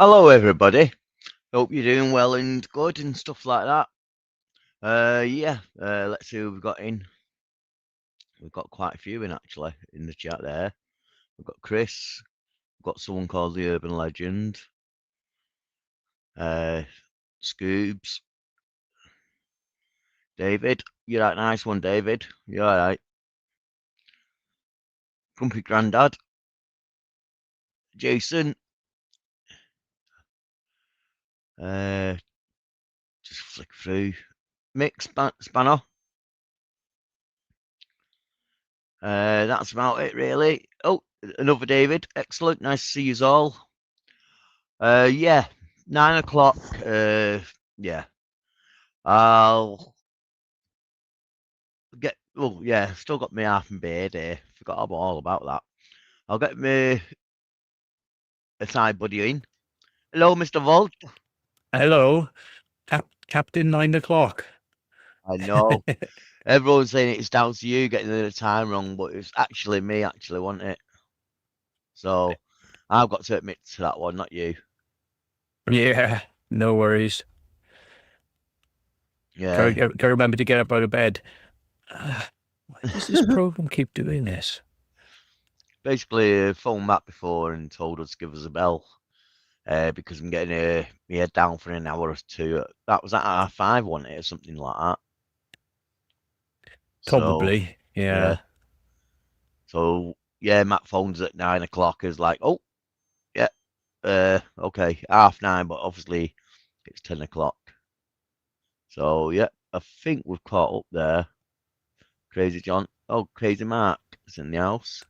Hello, everybody. Hope you're doing well and good and stuff like that. Let's see who we've got in. We've got quite a few in actually in the chat there. We've got Chris. We've got someone called the Urban Legend. Scoobs. David. You're right, nice one, David. You're all right. Grumpy Grandad. Jason. Just flick through. Mick Spanner. That's about it, really. Oh, another David. Excellent. Nice to see you all. Yeah, 9 o'clock. Yeah, I'll get. Oh, yeah, still got my half and beard here. Forgot all about that. I'll get my side buddy in. Hello, Mr. Volt. Hello, Captain 9 o'clock. I know everyone's saying it's down to you getting the time wrong, but it's actually me. Actually, want it. So I've got to admit to that one, not you. Yeah, no worries. Yeah. Gotta remember to get up out of bed. Why does this program keep doing this? Basically, phoned Matt before and told us to give us a bell. Because I'm getting my head down for an hour or two. That was at R5, wasn't it, or something like that. So Probably, yeah. yeah. So yeah, Matt phones at 9 o'clock. Is like, oh yeah, okay, 9:30, but obviously it's 10 o'clock. So yeah, I think we've caught up there. Crazy John. Oh, Crazy Mark is in the house.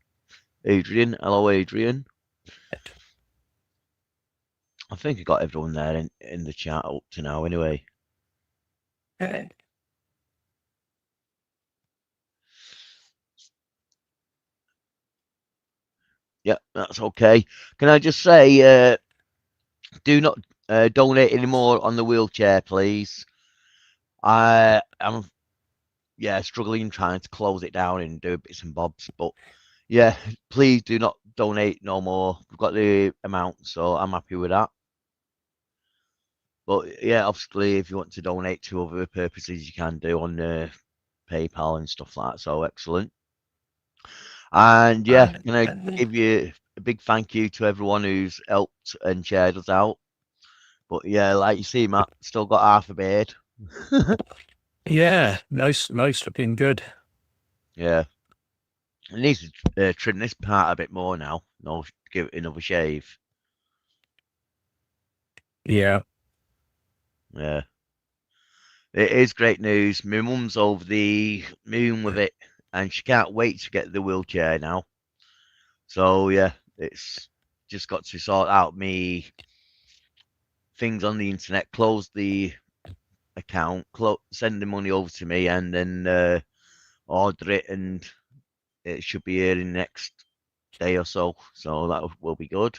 Adrian. Hello, Adrian. I think I got everyone there in the chat up to now anyway. Yeah, that's okay. Can I just say, do not donate any more on the wheelchair, please. I am, yeah, struggling trying to close it down and do bits and bobs, but yeah, please do not donate no more. We've got the amount, so I'm happy with that. But yeah, obviously, if you want to donate to other purposes, you can do on PayPal and stuff like that. So excellent. And yeah, can I give you a big thank you to everyone who's helped and shared us out. But yeah, like you see, Matt, still got half a beard. Yeah, nice, looking good. Yeah. I need to trim this part a bit more now. No, give it another shave. Yeah. Yeah. It is great news. My mum's over the moon with it, and she can't wait to get the wheelchair now. So yeah, it's just got to sort out me things on the internet, close the account, send the money over to me, and then order it, and it should be here in the next day or so. So that will be good.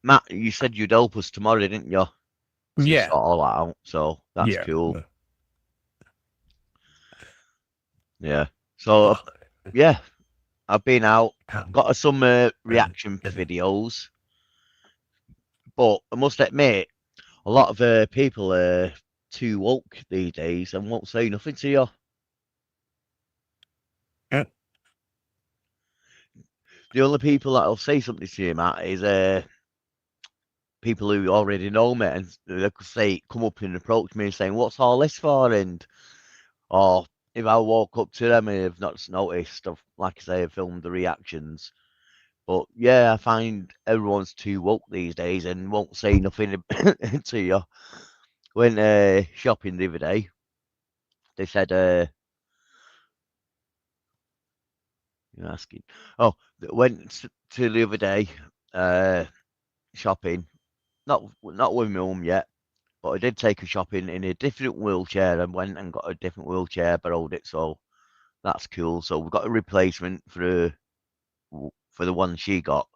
Matt, you said you'd help us tomorrow, didn't you? To Yeah, sort all that out. So that's yeah. cool. Yeah. So Well, yeah, I've been out, got some reaction videos, but I must admit, a lot of people are too woke these days and won't say nothing to you. yeah. The only people that'll say something to you, Matt, is people who already know me, and they could say, come up and approach me and saying, "What's all this for?" And or if I walk up to them and have not noticed, like I say, I've filmed the reactions. But yeah, I find everyone's too woke these days and won't say nothing to you. When shopping the other day, they said, you're asking, oh, went to the other day uh, shopping, not with my mum yet, but I did take her shopping in a different wheelchair and went and got a different wheelchair, borrowed it, so that's cool. So we've got a replacement for the one she got,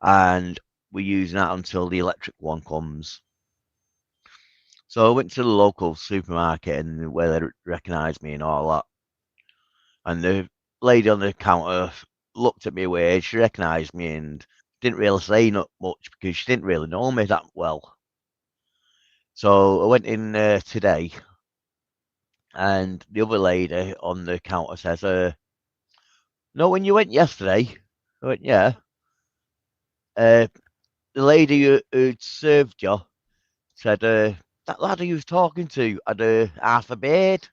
and we're using that until the electric one comes. So I went to the local supermarket and where they recognised me and all that. And the lady on the counter looked at me weird. She recognised me and didn't really say not much because she didn't really know me that well. So I went in today, and the other lady on the counter says, "No, when you went yesterday," I went, "Yeah." The lady who served you said, "That lad who you was talking to had half a beard,"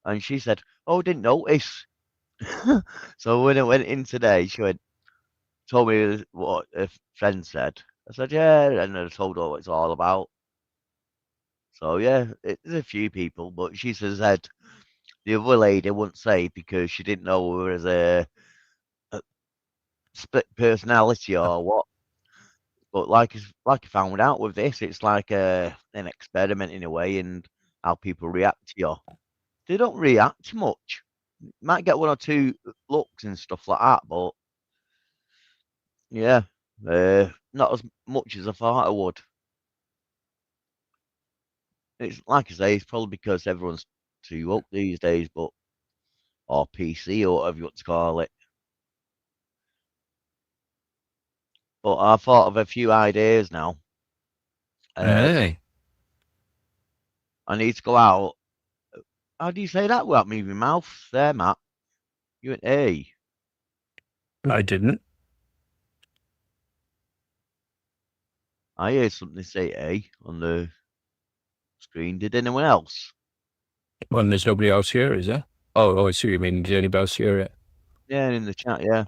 and she said, "Oh, didn't notice." So when I went in today, she told me what a friend said. I said, "Yeah," and I told her what it's all about. So yeah, there's a few people, but she said the other lady wouldn't say because she didn't know her as a split personality or what. But like I found out with this, it's like an experiment in a way, and how people react to you. They don't react much. Might get one or two looks and stuff like that, but yeah, not as much as I thought I would. It's like I say, it's probably because everyone's too woke these days, but or PC or whatever you want to call it. But I've thought of a few ideas now. Uh, Hey, I need to go out. How do you say that without moving your mouth? There, Matt. You went, hey. I didn't. I heard something say hey on the screen. Did anyone else? Well, there's nobody else here, is there? Oh, I see what you mean. Is anybody else here yet? Yeah, in the chat, yeah.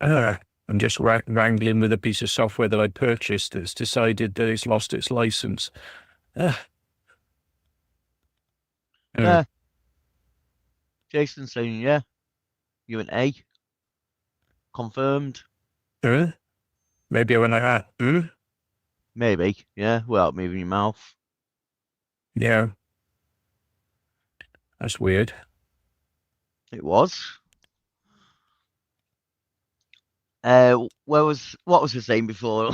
I'm just wrangling with a piece of software that I purchased that's decided that it's lost its license. Uh, uh, Yeah. Jason saying, yeah. You went, hey. Confirmed. Maybe when I Maybe, yeah, without moving your mouth. yeah, that's weird. It was. What was I saying before?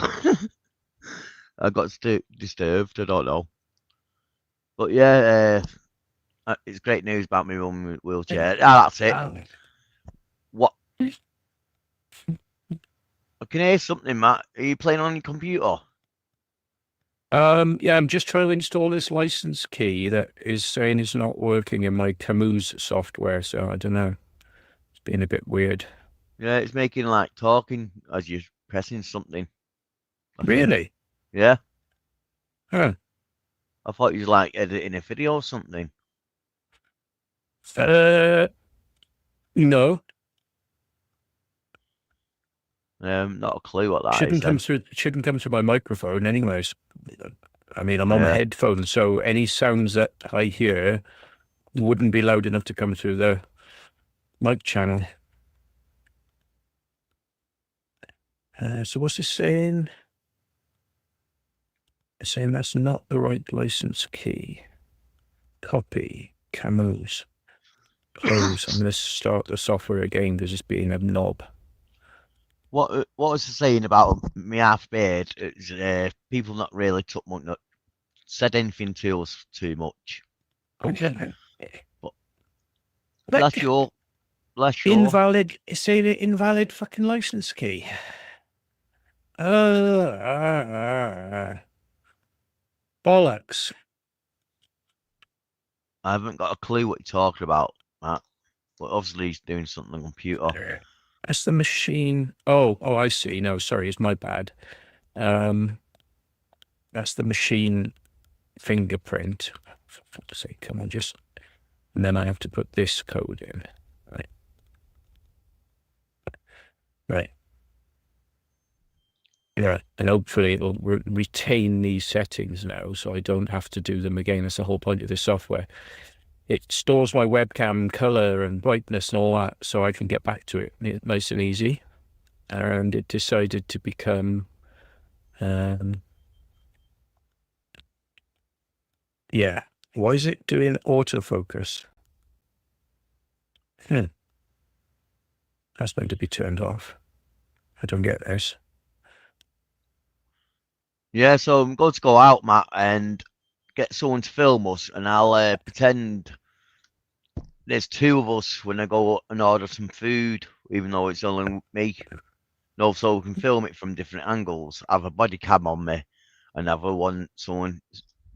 I got disturbed. I don't know. But yeah, it's great news about my mum wheelchair. Ah, that's it. Um, What? I can hear something, Matt. Are you playing on your computer? yeah, I'm just trying to install this license key that is saying it's not working in my Camus software, so I don't know. It's being a bit weird. Yeah, it's making like talking as you're pressing something. I think. Really? Yeah, Huh. I thought you was like editing a video or something. Uh, no. Not a clue what that is then. Shouldn't come through my microphone anyways. I mean, I'm on Yeah, headphones, so any sounds that I hear wouldn't be loud enough to come through the mic channel. So what's this saying? It's saying that's not the right license key. Copy. Camus. Close. I'm going to start the software again. There's just being a knob. what was I saying about me half beard? It's, people not really not said anything to us too much. Okay. But But bless your. invalid. It's saying invalid fucking license key. Bollocks. I haven't got a clue what you're talking about, Matt. But obviously he's doing something on the computer. That's the machine. Oh, I see. No, sorry, it's my bad. That's the machine fingerprint. For fuck's sake, come on, just. And then I have to put this code in. Right. Right. Yeah, and hopefully it'll retain these settings now, so I don't have to do them again. That's the whole point of this software. It stores my webcam color and brightness and all that, so I can get back to it nice and easy. And it decided to become, yeah. Why is it doing autofocus? That's going to be turned off. I don't get this. Yeah, so I'm going to go out, Matt, and get someone to film us, and I'll pretend there's two of us when I go and order some food. even though it's only me. And also, we can film it from different angles. Have a body cam on me, and have someone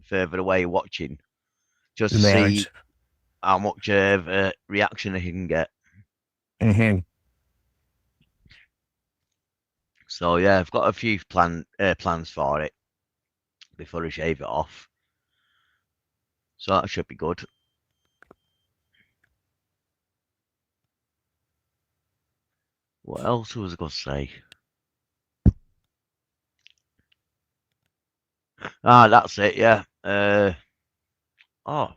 further away watching, just to Right. see how much of a reaction I can get. Mm-hmm. So yeah, I've got a few plans for it before I shave it off. So that should be good. What else was I going to say? Ah, that's it. Yeah. Oh,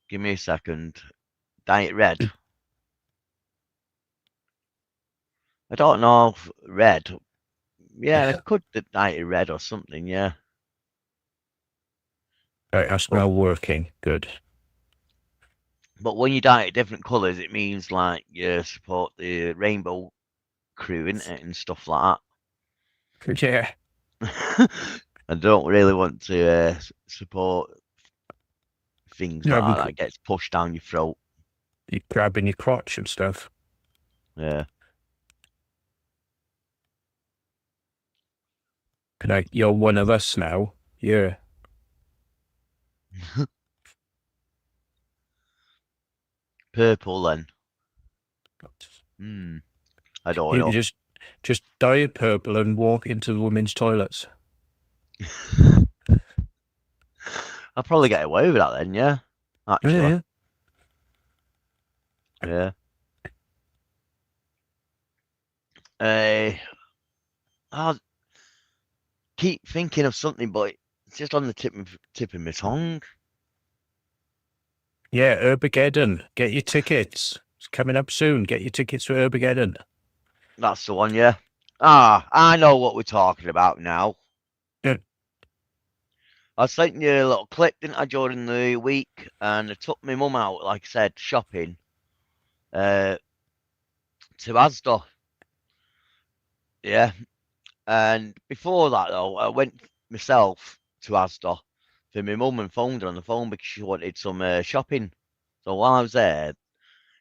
give me a second. Diet red. I don't know if red. Yeah, I could diet red or something. Yeah, Right, that's but now working. Good. when you diet different colours, it means like you support the rainbow crew, innit, and stuff like Yeah. that. I don't really want to support things You like know, that gets pushed down your throat. you're grabbing your crotch and stuff. Yeah. Like, you're one of us now. Yeah. Purple then. I don't You know. just dye it purple and walk into the women's toilets. I'll probably get away with that then, yeah. Actually. Yeah. Yeah. Uh, I'll keep thinking of something, but it's just on the tip of my tongue. Yeah, Urbageddon. Get your tickets. It's coming up soon. Get your tickets for Urbageddon. That's the one, yeah. Ah, I know what we're talking about now. Yeah. I sent you a little clip, didn't I, during the week? And I took my mum out, like I said, shopping uh, to Asda. Yeah. And before that, though, I went myself to Asda for my mum and phoned her on the phone because she wanted some shopping. So while I was there,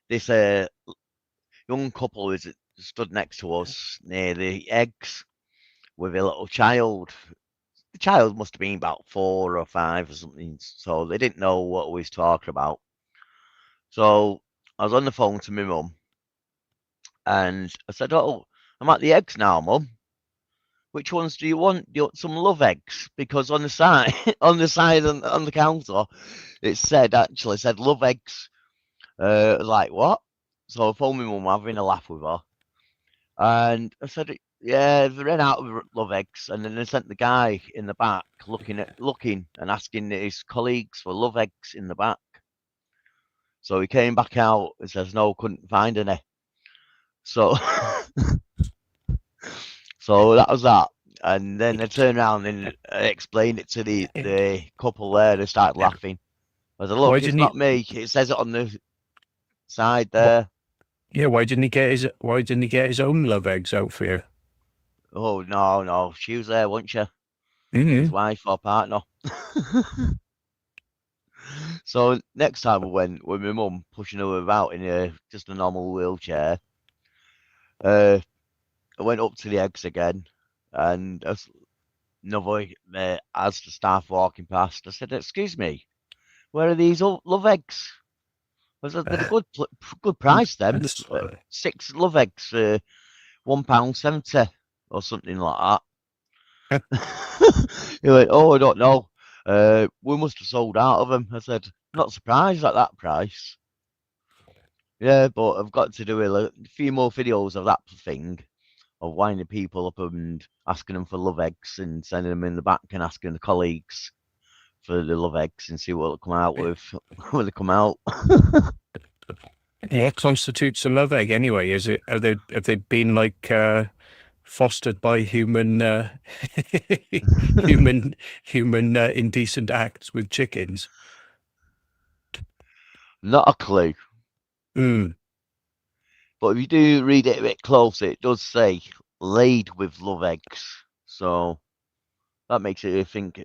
this young couple was stood next to us near the eggs with a little child. The child must have been about 4 or 5 or something, so they didn't know what we was talking about. So I was on the phone to my mum, and I said, "Oh, I'm at the eggs now, mum. Which ones do you want? Do you want some love eggs? Because on the side, on the counter, it said love eggs. Like what? So I phoned my mum, having a laugh with her, and I said, yeah, they ran out of love eggs, and then they sent the guy in the back looking and asking his colleagues for love eggs in the back. So he came back out and says, no, couldn't find any. So so that was that. And then they turned around and explained it to the couple there. They started laughing. I said, Why look, it's didn't he? not me. It says it on the side What? there. Yeah. Why didn't he get his own love eggs out for you? Oh, no, no. She was there, wasn't she? His Mm-hmm. wife or partner. So next time we went with my mum pushing her about in just a normal wheelchair, uh, I went up to the eggs again, and another as the staff walking past, I said, "Excuse me, where are these love eggs?" I said, "They're a good price, them. That's 6 love eggs for £1.70 or something like that." He went, "Oh, I don't know. We must have sold out of them." I said, "Not surprised at that price." Yeah, but I've got to do a few more videos of that thing, of winding people up and asking them for love eggs and sending them in the back and asking the colleagues for the love eggs and see what they'll come out with when they come out. what constitutes a love egg anyway? Is it have they been like fostered by human human indecent acts with chickens? Not a clue. Mm. But if you do read it a bit closer, it does say laid with love eggs. So that makes you think,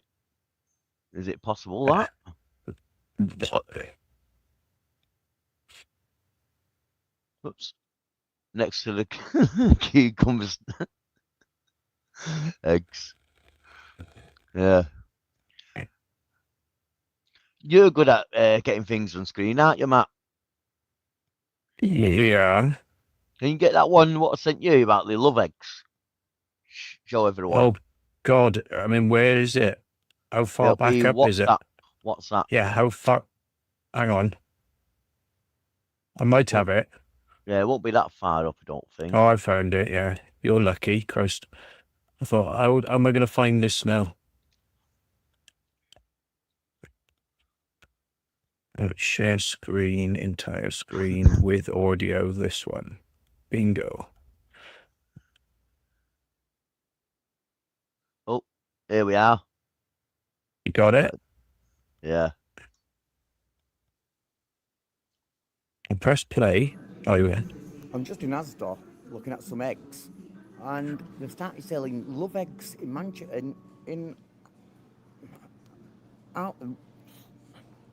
is it possible that? Oops. Next to the cucumbers, eggs. Yeah. You're good at getting things on screen, aren't you, Matt? Yeah. Can you get that one what I sent you about the love eggs? Show everyone. Oh, God. I mean, where is it? How far It'll be back up is it? WhatsApp. WhatsApp. Yeah, how far? Hang on. I might Won't, have it. yeah, it won't be that far up, I don't think. Oh, I found it. Yeah. You're lucky, Christ. I thought, how am I going to find this now? Share screen, entire screen with audio. This one. Bingo. Oh, here we are. You got it? Yeah. And press play. Oh, yeah. I'm just in Asda looking at some eggs, and they've started selling love eggs in Manchester. In out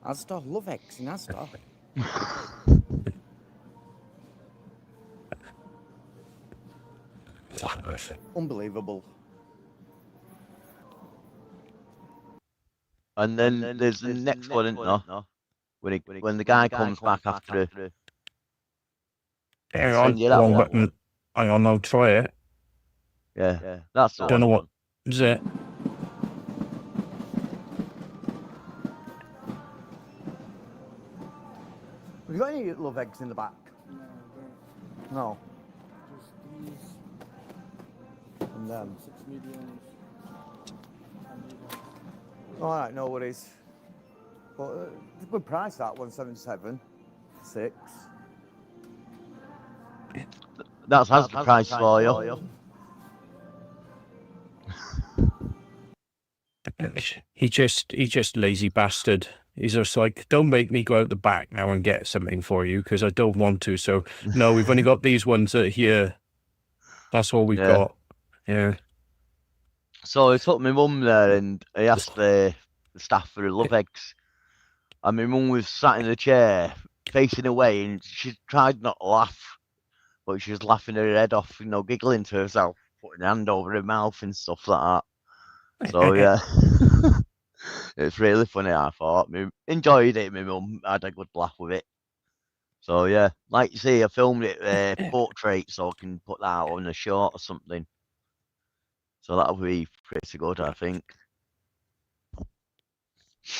Asda, love eggs in Asda. Unbelievable. And then there's the next one, isn't there? When the guy comes back after a Hang send on. you that Wrong one. button. Hang on, I'll try it. Yeah. That's the Don't know one. what is it. Have you got any love eggs in the back? No. Just these And them. 6 mediums. All right, no worries. But it's a good price that 177, 6. That's the price for you. He just lazy bastard. He's just like, don't make me go out the back now and get something for you because I don't want to. So no, we've only got these ones that are here. That's all we've Yeah. got. Yeah. So I took my mum there and I asked the staff for the love eggs. And my mum was sat in the chair facing away and she tried not to laugh, but she was laughing her head off, giggling to herself, putting her hand over her mouth and stuff like that. So yeah. It's really funny, I thought. I enjoyed it, my mum had a good laugh with it. So yeah, like you see, I filmed it portrait so I can put that out on a short or something. So that'll be pretty good, I think.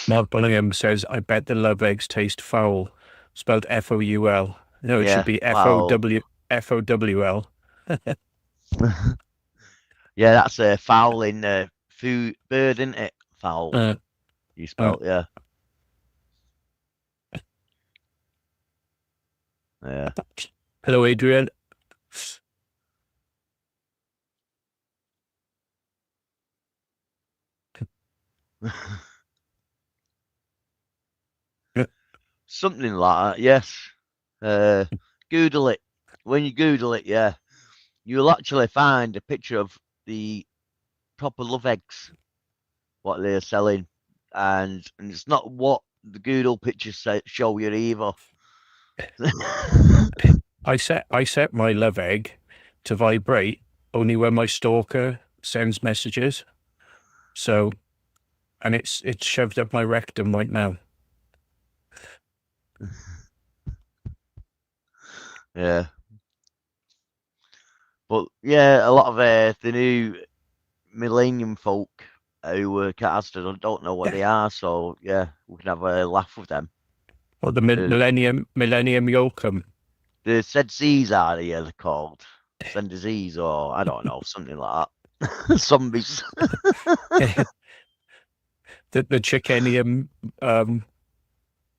Mark Bullingham says, I bet the love eggs taste foul. Spelled Foul. No, it Yeah, should be foul. Fowl. Yeah, that's a fowl in food bird, isn't it? Fowl. You spelled, yeah. Yeah. Hello, Adrian. Something like that, yes. Google it. When you Google it, yeah, you'll actually find a picture of the proper love eggs, what they're selling, and it's not what the Google pictures show you either. I set my love egg to vibrate only when my stalker sends messages. So, and it's shoved up my rectum right now. Yeah. But yeah, a lot of the new millennium folk who work at Asda don't know what they are, so yeah, we can have a laugh with them. Or the Millennium Yoakum. The said Z's are they're called. Send disease or I don't know, something like that. Zombies. the Chickenium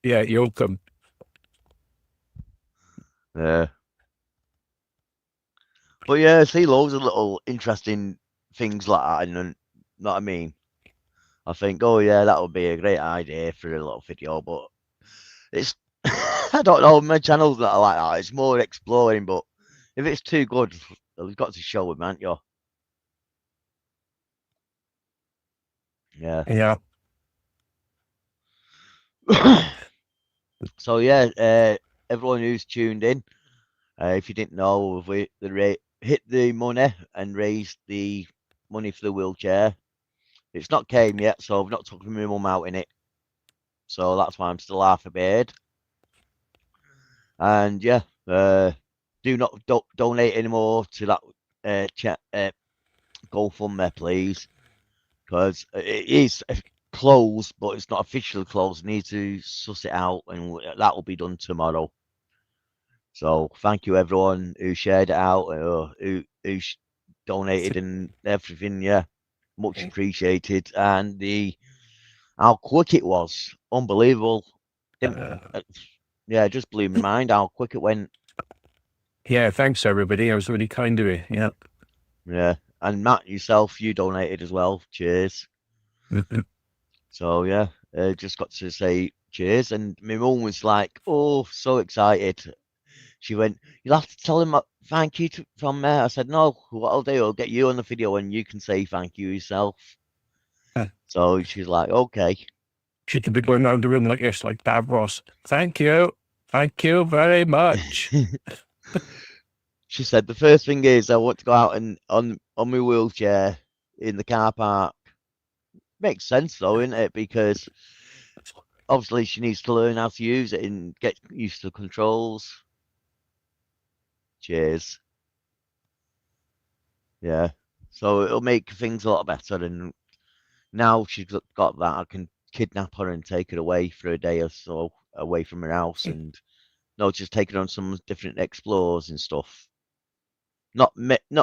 Yoakum. Yeah. But yeah, I see loads of little interesting things like that, and know what I mean? I think, oh yeah, that would be a great idea for a little video, but it's I don't know, my channel's not like that. It's more exploring, but if it's too good, you've got to show them, haven't you? Yeah. Yeah. So yeah, everyone who's tuned in, If you didn't know, we hit the money and raised the money for the wheelchair. It's not came yet, so I've not taken my mum out in it. So that's why I'm still half a beard. And yeah, do not donate anymore to that chat GoFundMe, please, because it is closed, but it's not officially closed. I need to suss it out, and that will be done tomorrow. So thank you everyone who shared it out, who donated and everything. Yeah, much appreciated. And how quick it was, unbelievable. Yeah, it just blew my mind how quick it went. Yeah, thanks everybody. I was really kind of you. Yeah. Yeah, and Matt yourself, you donated as well. Cheers. So yeah, just got to say cheers. And my mum was like, "Oh, so excited." She went, "You'll have to tell him thank you from there." I said, "No, what I'll do, I'll get you on the video and you can say thank you yourself." So she's like, "Okay." She could be going around the room like this, like Davros. Thank you very much. She said the first thing is I want to go out and on my wheelchair in the car park. Makes sense though, isn't it? Because obviously she needs to learn how to use it and get used to the controls. Cheers. Yeah. So it'll make things a lot better. And now she's got that, I can kidnap her and take her away for a day or so away from her house and no, just take her on some different explores and stuff. Not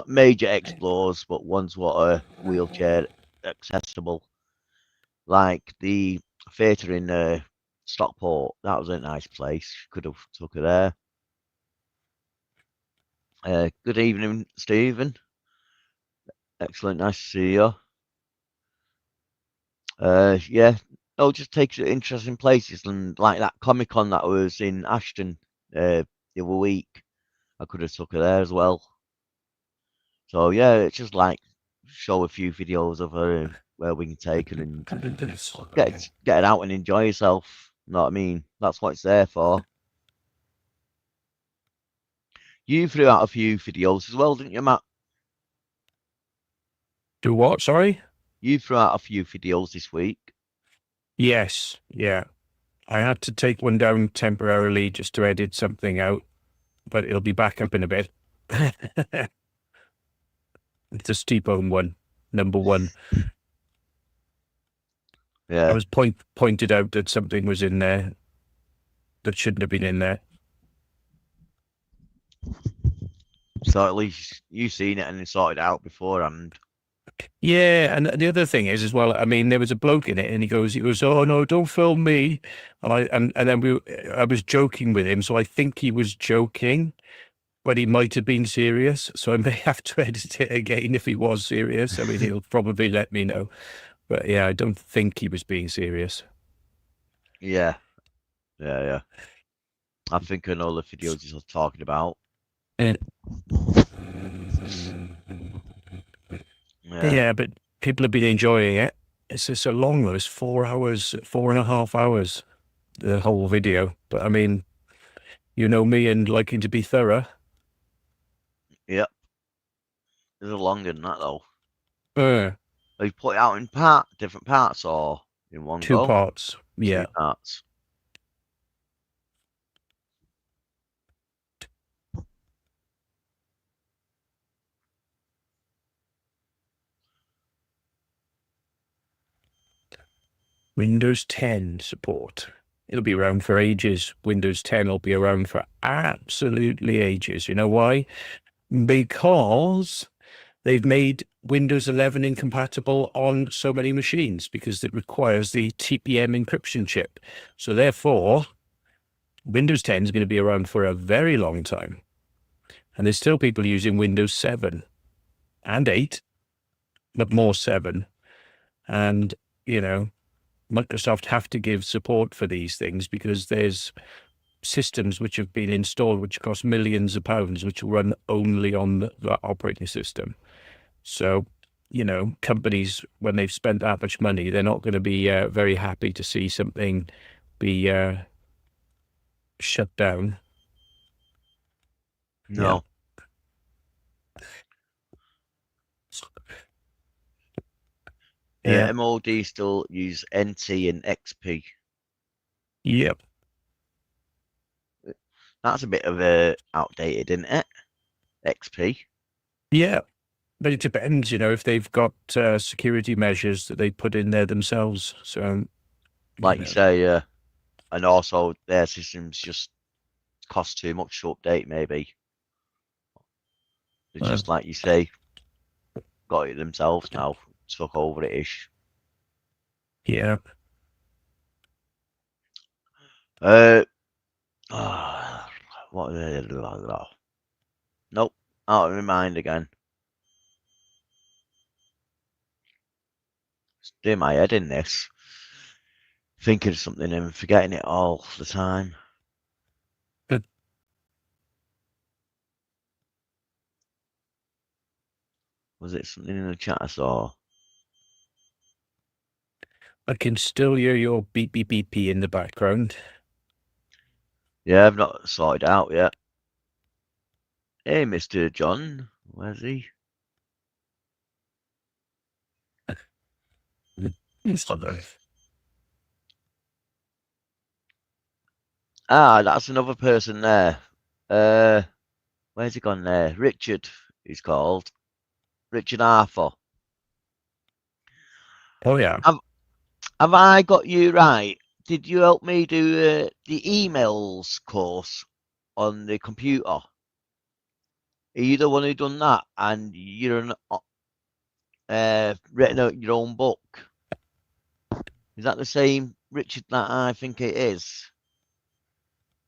major explores, but ones what are wheelchair accessible, like the theatre in Stockport. That was a nice place. Could have took her there. Good evening, Stephen. Excellent, nice to see you. Yeah, no, just takes you to interesting places and like that Comic Con that was in Ashton the other week. I could have took her there as well. So yeah, it's just like show a few videos of her and where we can take her and get it out and enjoy yourself. You know what I mean? That's what it's there for. You threw out a few videos as well, didn't you, Matt? Do what? Sorry? You threw out a few videos this week. Yes. Yeah. I had to take one down temporarily just to edit something out, but it'll be back up in a bit. It's a T-bone one, number one. Yeah. I was pointed out that something was in there that shouldn't have been in there. So at least you've seen it and sorted it out beforehand. Yeah, and the other thing is as well. I mean, there was a bloke in it, and he goes, "Oh no, don't film me." And then I was joking with him, so I think he was joking, but he might have been serious. So I may have to edit it again if he was serious. I mean, he'll probably let me know, but yeah, I don't think he was being serious. Yeah. Yeah. I think I know the videos he's talking about. Yeah, but people have been enjoying it. It's just so long though. It's 4 hours, 4.5 hours, the whole video. But I mean, you know me and liking to be thorough. Yep. There's a longer than that though. Uh, Have you put it out in different parts or in one 2 go? parts. Yeah. 2 parts. Windows 10 support. It'll be around for ages. Windows 10 will be around for absolutely ages. You know why? Because they've made Windows 11 incompatible on so many machines because it requires the TPM encryption chip. So therefore, Windows 10 is going to be around for a very long time. And there's still people using Windows 7 and 8, but more 7. And, you know, Microsoft have to give support for these things because there's systems which have been installed which cost millions of pounds, which will run only on the operating system. So, you know, companies, when they've spent that much money, they're not going to be very happy to see something be shut down. No. Yeah. MOD still use NT and XP. Yep. That's a bit of a outdated, isn't it? XP. Yeah. But it depends, if they've got security measures that they put in there themselves. So, Like you say, and also their systems just cost too much to update, maybe. It's just like you say, got it themselves now, took over it ish. yeah. What? Nope, out of my mind again. It's doing my head in this, thinking of something and forgetting it all the time. But Was it something in the chat I saw? I can still hear your beep, beep, beep in the background. Yeah, I've not sorted it out yet. Hey, Mr. John, where's he? It's not there. Ah, that's another person there. Where's he gone there? Richard, he's called. Richard Arthur. Oh, yeah. Have I got you right? Did you help me do the emails course on the computer? Are you the one who done that? And you're written out your own book? Is that the same Richard that I think it is?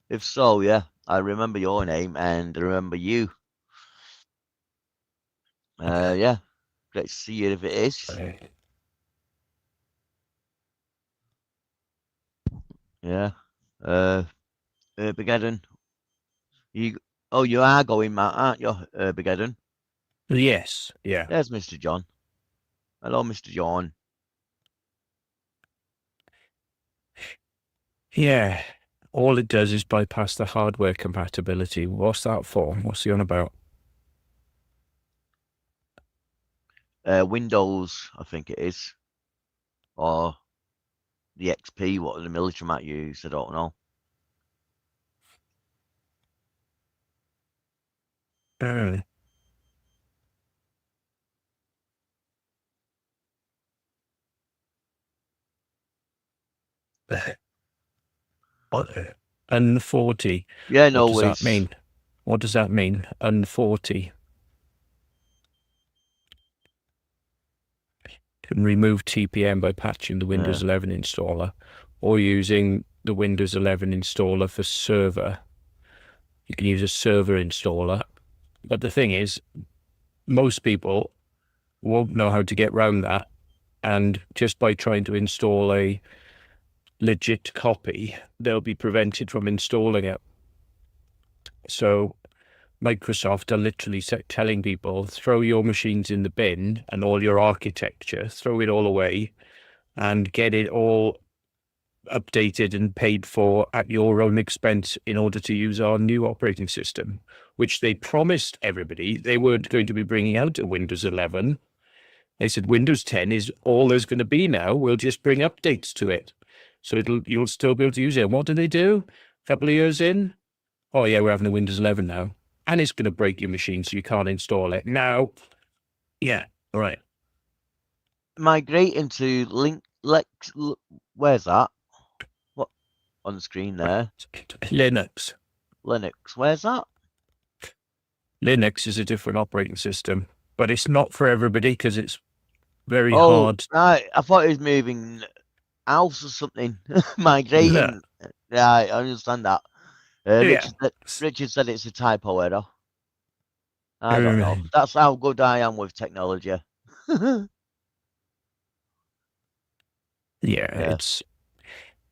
If so, yeah, I remember your name and I remember you. Yeah, great to see you if it is. Yeah. Urbageddon. You are going, Matt, aren't you? Urbageddon. Yes. Yeah. There's Mr. John. Hello, Mr. John. Yeah. All it does is bypass the hardware compatibility. What's that for? What's he on about? Windows, I think it is, or the XP. What the military might use, I don't know. Uh, what? Un40. Yeah, What no does that worries. mean? What does that mean? Un40. Can remove TPM by patching the Windows 11 installer or using the Windows 11 installer for server. You can use a server installer. But the thing is, most people won't know how to get around that. And just by trying to install a legit copy, they'll be prevented from installing it. So Microsoft are literally telling people, throw your machines in the bin and all your architecture, throw it all away and get it all updated and paid for at your own expense in order to use our new operating system, which they promised everybody they weren't going to be bringing out to Windows 11. They said Windows 10 is all there's going to be now. We'll just bring updates to it. So you'll still be able to use it. And what do? A couple of years in? Oh yeah, we're having a Windows 11 now. And it's going to break your machine so you can't install it. Now, yeah, all right. Migrating to where's that? What on the screen there? Linux. Linux. Where's that? Linux is a different operating system, but it's not for everybody because it's very Oh, hard. right. I thought it was moving house or something. Migrating. Yeah, I understand that. Yeah. Richard said it's a typo error. I don't know. That's how good I am with technology. Yeah,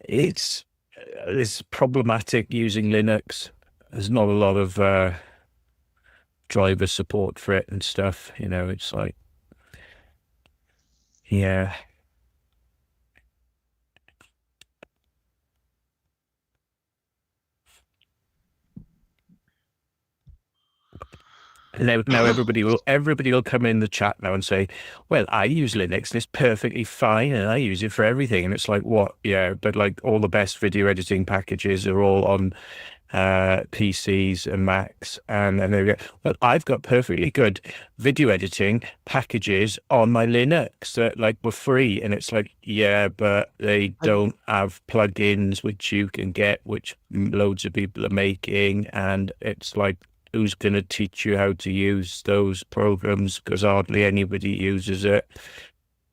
it's problematic using Linux. There's not a lot of driver support for it and stuff. It's like, yeah. Now everybody will come in the chat now and say, "Well, I use Linux and it's perfectly fine, and I use it for everything." And it's like, what? Yeah, but like all the best video editing packages are all on PCs and Macs, and there we go. Well, I've got perfectly good video editing packages on my Linux that like were free, and it's like, yeah, but they don't have plugins which you can get, which loads of people are making, and it's like, who's going to teach you how to use those programs? Because hardly anybody uses it.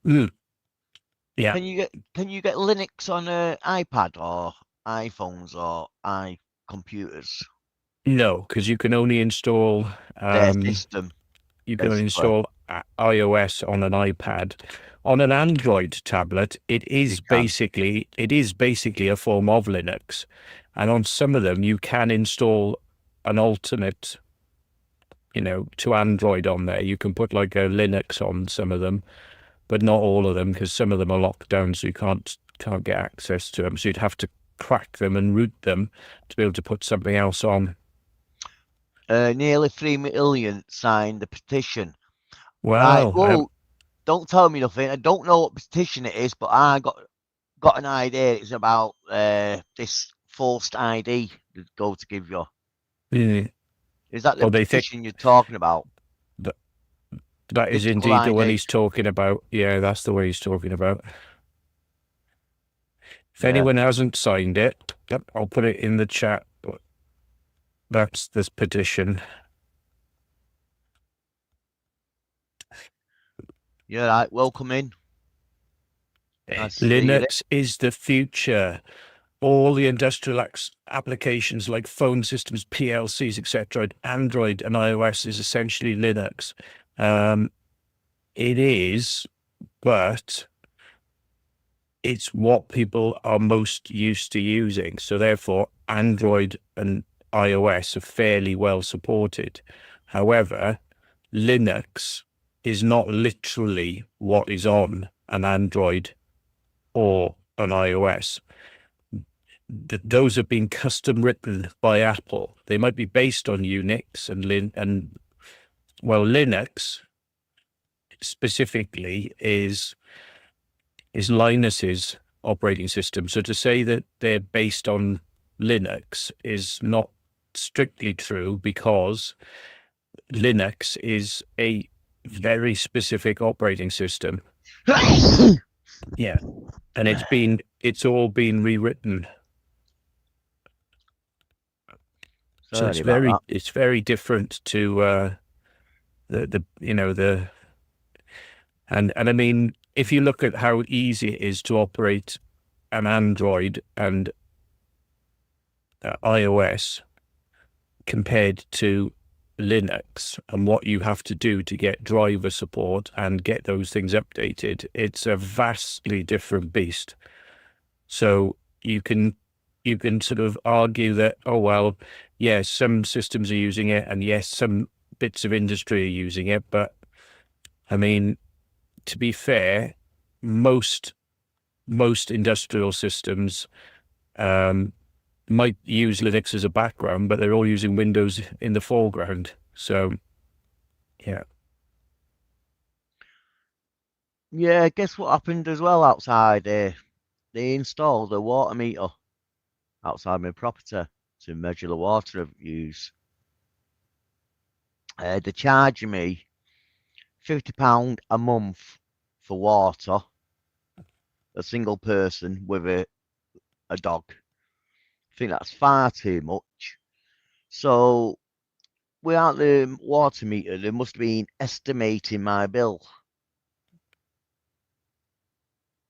Yeah. Can you get Linux on an iPad or iPhones or iComputers? No, because you can only install Their system, you can basically. install iOS on an iPad. On an Android tablet, it is basically a form of Linux, and on some of them you can install an alternate, to Android on there. You can put like a Linux on some of them, but not all of them, because some of them are locked down, so you can't get access to them. So you'd have to crack them and root them to be able to put something else on. Nearly 3 million signed the petition. Wow. Right, well, don't tell me nothing. I don't know what petition it is, but I got an idea. It's about this forced ID that go to give you. Yeah. Is that the petition you're talking about? That is Digital indeed the one ID. he's talking about. Yeah, that's the one he's talking about. If Yeah. anyone hasn't signed it, I'll put it in the chat. That's this petition. Yeah, right. Welcome in. Nice to see you Linux is the future. All the industrial applications like phone systems, PLCs, etc., Android and iOS is essentially Linux. It is, but it's what people are most used to using. So therefore, Android and iOS are fairly well supported. However, Linux is not literally what is on an Android or an iOS. Those have been custom written by Apple. They might be based on Unix and Linux specifically is Linus's operating system. So to say that they're based on Linux is not strictly true, because Linux is a very specific operating system. Yeah, and it's all been rewritten. So it's very different to and I mean, if you look at how easy it is to operate an Android and iOS compared to Linux, and what you have to do to get driver support and get those things updated, it's a vastly different beast. So you can sort of argue that, oh, well, yes, some systems are using it, and yes, some bits of industry are using it. But I mean, to be fair, most industrial systems might use Linux as a background, but they're all using Windows in the foreground. So, yeah. Yeah, guess what happened as well outside there? They installed a water meter outside my property to measure the water I've used. They're charging me £50 a month for water, a single person with a dog. I think that's far too much. So without the water meter, they must have been estimating my bill.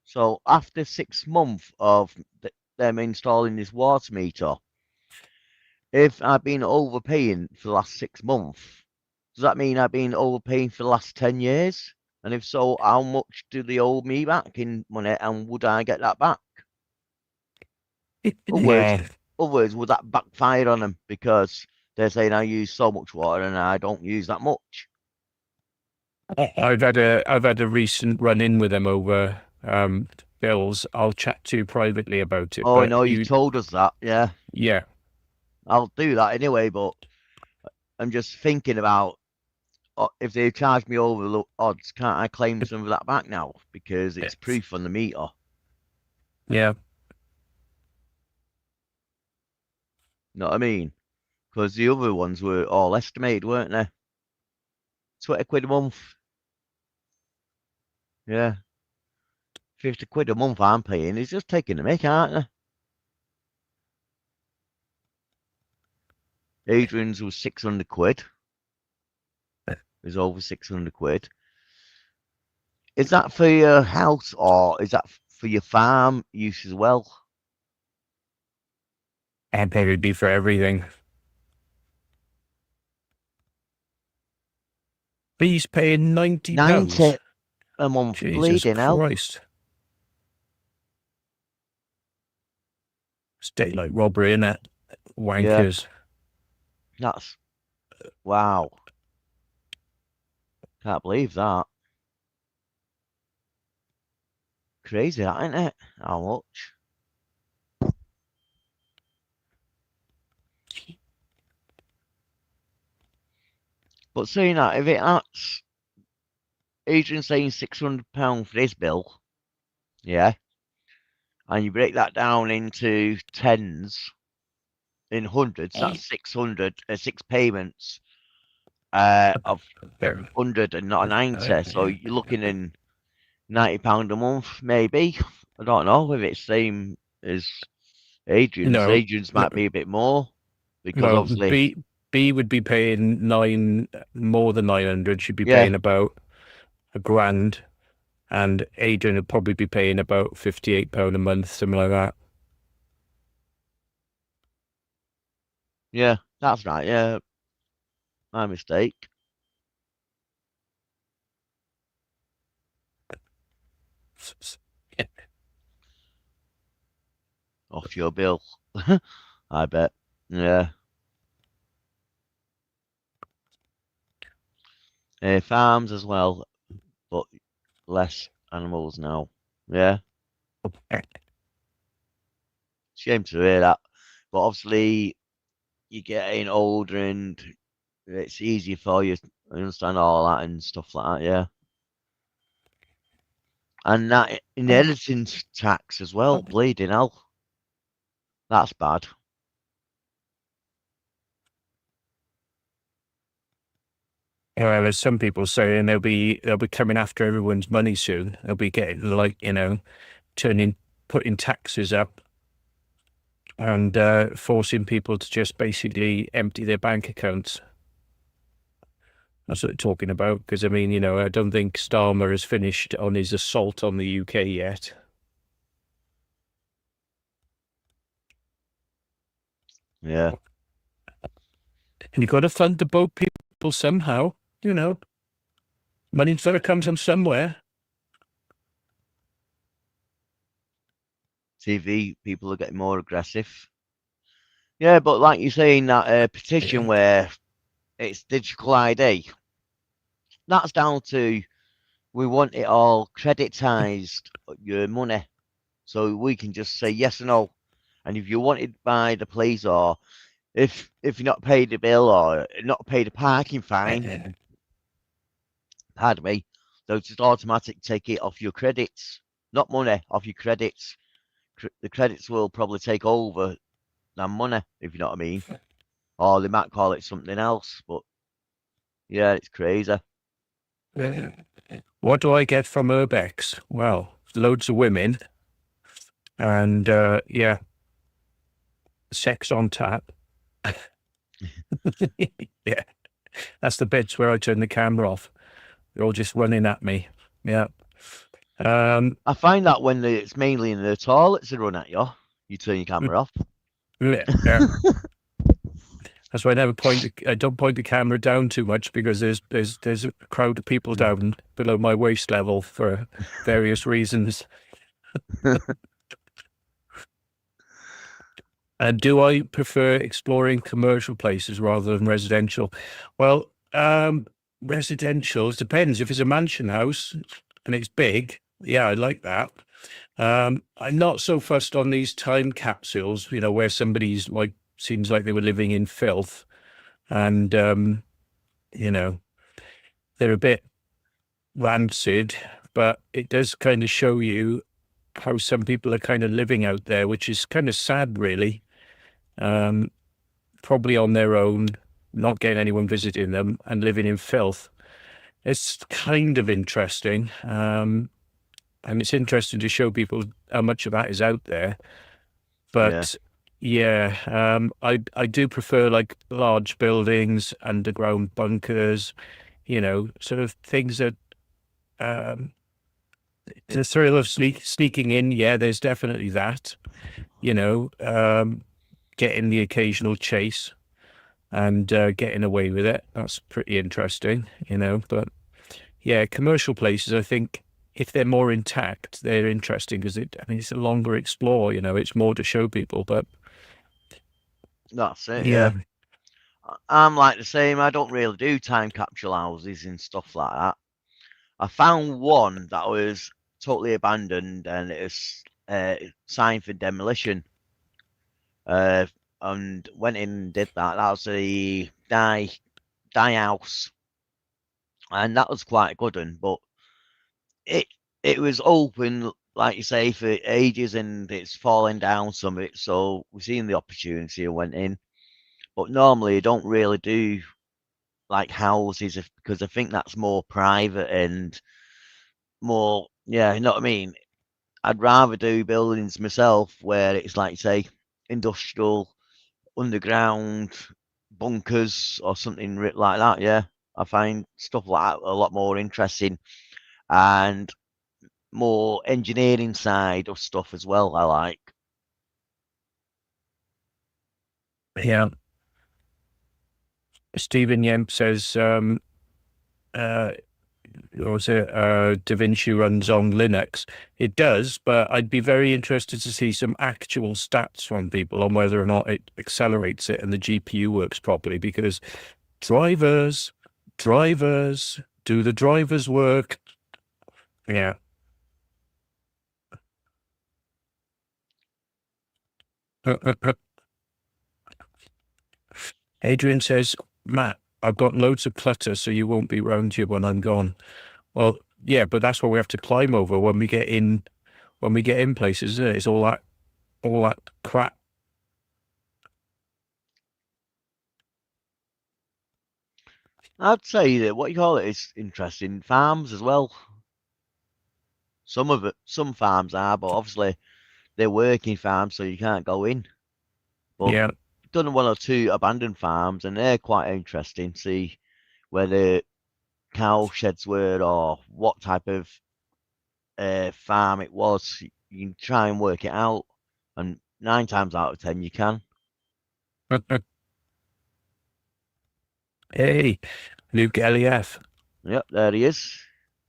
So after 6 months of them installing this water meter, if I've been overpaying for the last 6 months, does that mean I've been overpaying for the last 10 years? And if so, how much do they owe me back in money, and would I get that back? Otherwise, would that backfire on them because they're saying I use so much water and I don't use that much? I've had a recent run-in with them over bills. I'll chat to you privately about it. Oh, I know you told us that. Yeah. Yeah. I'll do that anyway, but I'm just thinking about if they charge me over the odds, can't I claim some of that back now because it's proof on the meter? Yeah. Know what I mean? Because the other ones were all estimated, weren't they? 20 quid a month. Yeah. 50 quid a month I'm paying. It's just taking the mick, aren't they? Adrian's was 600 quid. It was over 600 quid. Is that for your house or is that for your farm use as well? And it would be for everything. But he's paying £90. 90 a month. Jesus Bleeding hell. Christ. It's daylight robbery, innit? Wankers. That's wow. Can't believe that. Crazy, that, isn't it? How much? But saying that, if that's Adrian saying £600 for this bill, yeah, and you break that down into tens, in hundreds, that's 600, 6 payments of 100 and not a 90. So you're looking in £90 a month, maybe. I don't know if it's same as Adrian's. No, Adrian's might be a bit more because no, obviously B would be paying more than 900. She'd be Yeah. paying about £1,000, and Adrian would probably be paying about £58 a month, something like that. yeah, that's right. Yeah, my mistake. Off your bill, I bet. Yeah. Farms as well, but less animals now. Yeah. Shame to hear that. But obviously, you're getting older and it's easier for you to understand all that and stuff like that. Yeah. And that inheritance tax as well, bleeding hell. That's bad. Well, there's some people saying they'll be coming after everyone's money soon. They'll be getting putting taxes up and forcing people to just basically empty their bank accounts. That's what they're talking about. Because I mean, I don't think Starmer has finished on his assault on the UK yet. Yeah. And you've got to fund the boat people somehow. Money's got to come from somewhere. TV people are getting more aggressive. Yeah, but like you're saying, that petition where it's digital ID, that's down to we want it all creditized, your money, so we can just say yes or no. And if you wanted by the police, or if you're not paid the bill or not paid a parking fine, pardon me, they'll just automatically take it off your credits, not money, off your credits. The credits will probably take over than money, if you know what I mean. Or they might call it something else, but yeah, it's crazy. What do I get from Urbex? Well, loads of women and, yeah, sex on tap. Yeah, that's the bits where I turn the camera off. They're all just running at me. Yeah. I find that when it's mainly in the toilets they run at you, you turn your camera off. Yeah. That's why I don't point the camera down too much, because there's a crowd of people down below my waist level for various reasons. And do I prefer exploring commercial places rather than residential? Well, residential depends. If it's a mansion house and it's big, yeah, I like that. I'm not so fussed on these time capsules, where somebody's seems like they were living in filth, and they're a bit rancid, but it does kind of show you how some people are kind of living out there, which is kind of sad, really. Probably on their own, not getting anyone visiting them, and living in filth. It's kind of interesting, and it's interesting to show people how much of that is out there. Yeah. But yeah, I do prefer like large buildings, underground bunkers, sort of things that the thrill of sneaking in. Yeah, there's definitely that. Getting the occasional chase and getting away with it. That's pretty interesting, But yeah, commercial places, I think if they're more intact, they're interesting because it's a longer explore, it's more to show people. But That's it, yeah, yeah. I'm like the same. I don't really do time capsule houses and stuff like that. I found one that was totally abandoned and it's signed for demolition. And went in and did that. That was the die house, and that was quite a good one. But it it was open, like you say, for ages, and it's falling down some of it. So we seen the opportunity and went in. But normally, I don't really do like houses because I think that's more private and more, yeah, you know what I mean. I'd rather do buildings myself where it's like say industrial, underground, bunkers or something like that. Yeah, I find stuff like that a lot more interesting and more engineering side of stuff as well. I like. yeah. Stephen Yemp says, or was it DaVinci runs on Linux? It does, but I'd be very interested to see some actual stats from people on whether or not it accelerates it and the GPU works properly, because drivers, do the drivers work? Yeah. Adrian says, Matt, I've got loads of clutter, so you won't be round here when I'm gone. Well, yeah, but that's what we have to climb over when we get in places, isn't it? It's all that crap. I'd say that what you call it is interesting. Farms as well. Some of it, some farms are, but obviously they're working farms, so you can't go in. But Yeah. done one or two abandoned farms, and they're quite interesting. See where the cow sheds were or what type of farm it was. You can try and work it out, and 9 times out of 10 you can. Hey, Luke LEF. Yep, there he is.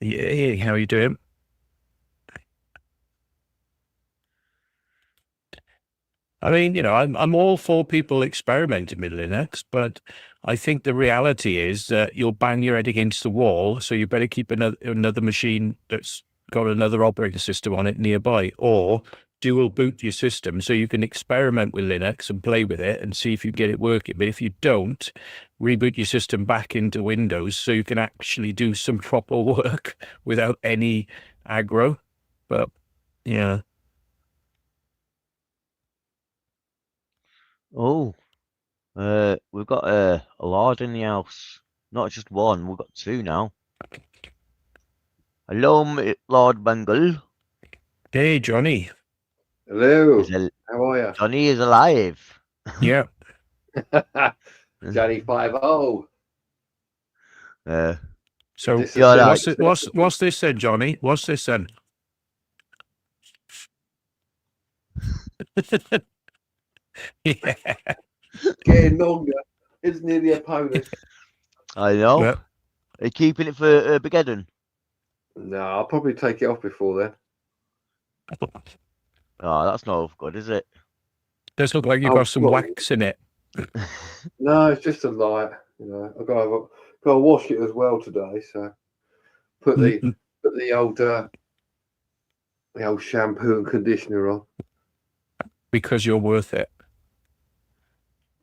Hey, how you doing? I mean, I'm all for people experimenting with Linux, but I think the reality is that you'll bang your head against the wall, so you better keep another machine that's got another operating system on it nearby, or dual boot your system so you can experiment with Linux and play with it and see if you get it working. But if you don't, reboot your system back into Windows so you can actually do some proper work without any aggro. But yeah. Oh, we've got a lord in the house. Not just one, we've got two now. Hello, Lord Bungle. Hey, Johnny. Hello, Is a, how are Johnny is alive. Yeah. you? Johnny 5-0. Uh, So This you're is right. what's this then, Johnny? What's this then? Yeah. getting longer. It's nearly a opponent. I know. Well, Are you keeping it for Armageddon? No, I'll probably take it off before then. Oh, that's no good, is it? does look like you've Oh, got some God. wax in it. No, it's just a light. I've got to wash it as well today. So put the the old shampoo and conditioner on. Because you're worth it.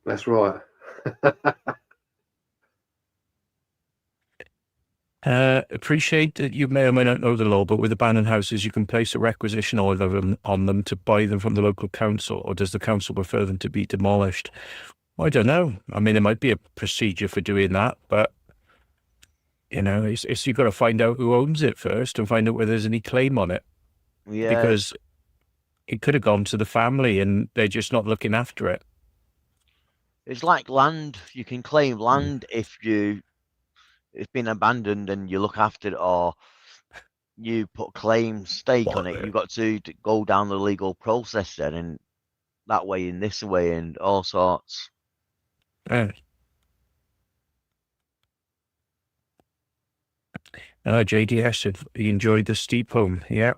That's right. Appreciate that you may or may not know the law, but with abandoned houses, you can place a requisition order on them to buy them from the local council, or does the council prefer them to be demolished? I don't know. I mean, there might be a procedure for doing that, but it's you've got to find out who owns it first and find out whether there's any claim on it, Yeah, because it could have gone to the family and they're just not looking after it. it's like land. You can claim land if it's been abandoned and you look after it, or you put claim stake on it. You've got to go down the legal process then, and that way and this way and all sorts. JDS said he enjoyed the steep home. Yeah.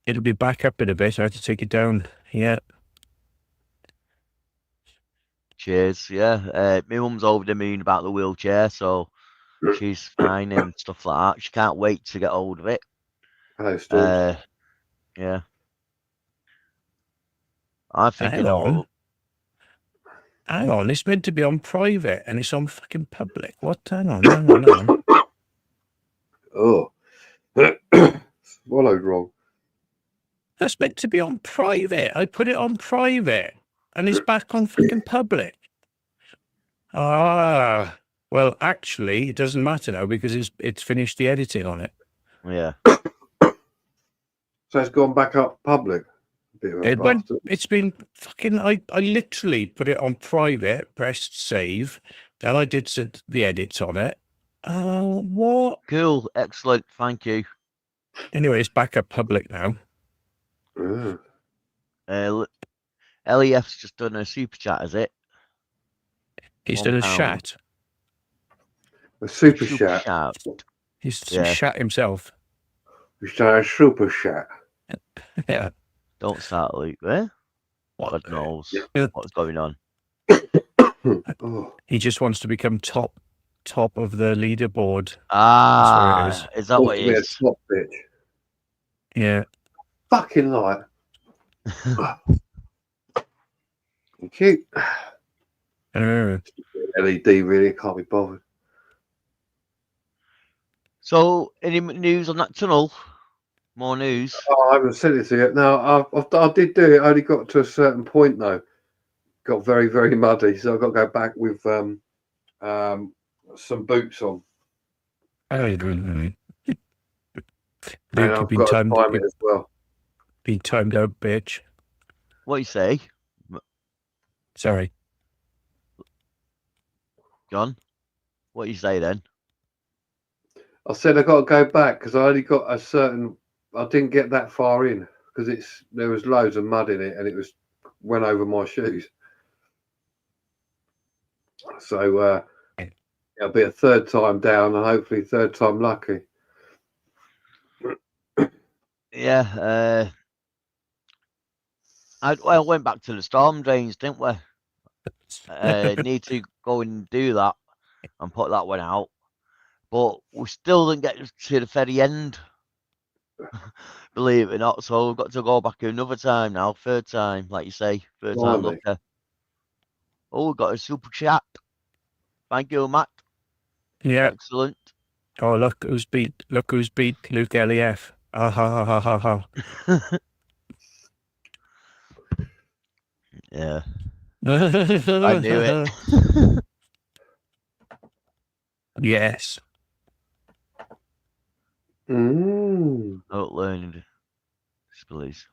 It'll be back up in a bit. I had to take it down. Yeah. Cheers. Yeah. My mum's over the moon about the wheelchair, so she's fine and stuff like that. She can't wait to get hold of it. Hello, Storms. Yeah. I'm thinking, Hang on, it's meant to be on private and it's on fucking public. What? Hang on. Oh. Swallowed wrong. That's meant to be on private. I put it on private and it's back on fucking public. Ah, well, actually, it doesn't matter now because it's finished the editing on it. Yeah. So it's gone back up public. It's been fucking. I literally put it on private, pressed save, then I did the edits on it. What? Cool. Excellent. Thank you. Anyway, it's back up public now. LEF's just done a super chat, is it? He's done a chat. A super chat. He's shat himself. He's done a super chat. Yeah. Don't start, Luke. Eh? God knows what's going on. He just wants to become top of the leaderboard. Ah, is that what it is? A top bitch. Yeah. Fucking light. Thank you. LED really can't be bothered. So, any news on that tunnel? More news? Oh, I haven't said it to you. No, I did do it. I only got to a certain point though. Got very, very muddy, so I've got to go back with some boots on. Luke, I've got to time it as well. Been timed out, bitch. What you say? Sorry. John? What you say then? I said I got to go back because I only got a certain. I didn't get that far in because there was loads of mud in it and it went over my shoes. So it'll be a third time down and hopefully third time lucky. Yeah. I went back to the storm drains, didn't we? Need to go and do that and put that one out. But we still didn't get to the very end. Believe it or not. So we've got to go back another time now. Third time, like you say. Third time lucky. Oh, we've got a super chat. Thank you, Matt. Yeah. Excellent. Oh, look who's beat Luke LEF. Ha ha ha ha. Yeah. I knew it. Yes. Outlearned displays.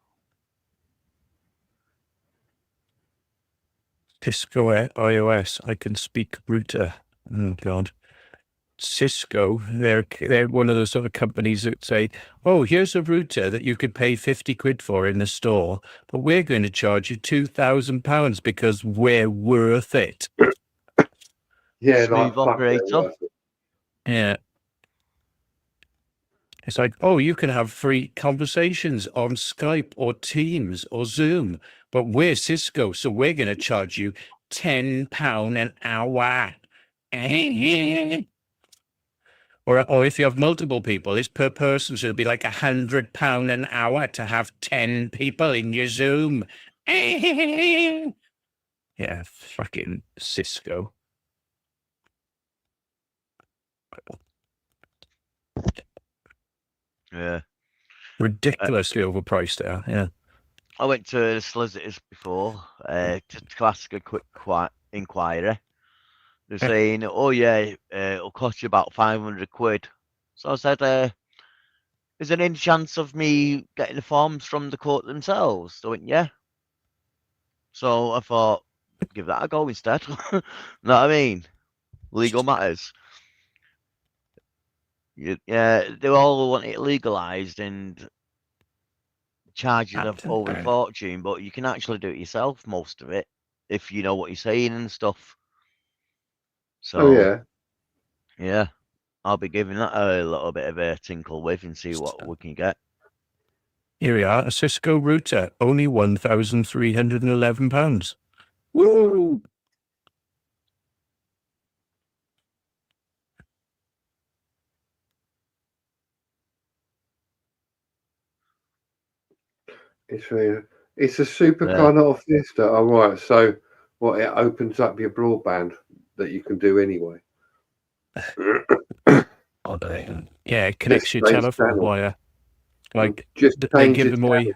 Cisco iOS. I can speak router. Oh God. Cisco, they're one of those sort of companies that say, oh, here's a router that you could pay 50 quid for in the store, but we're going to charge you £2,000 because we're worth it. Yeah, smooth operator. Yeah. It's like, oh, you can have free conversations on Skype or Teams or Zoom, but we're Cisco, so we're going to charge you £10 an hour. Or if you have multiple people, it's per person, so it'll be like £100 an hour to have 10 people in your Zoom. Yeah, fucking Cisco. Yeah. Ridiculously overpriced there. Yeah. I went to the solicitors before to ask a quick inquiry. They're saying, "Oh yeah, it'll cost you about 500 quid." So I said, "Is there any chance of me getting the forms from the court themselves?" They went, "Yeah." So I thought, give that a go instead. Know what I mean? Legal matters. Yeah, they all want it legalized and charge you over the fortune, but you can actually do it yourself, most of it, if you know what you're saying and stuff. Oh So yeah. yeah, I'll be giving that a little bit of a tinkle with and see what we can get. Here we are. A Cisco router, only £1,311. Woo! It's really, it's a supercar, Yeah. not a Fiesta. All right. So what? It opens up your broadband that you can do anyway. Yeah, it connects Just your change telephone channel. wire. Like Just they change give the them channel. away.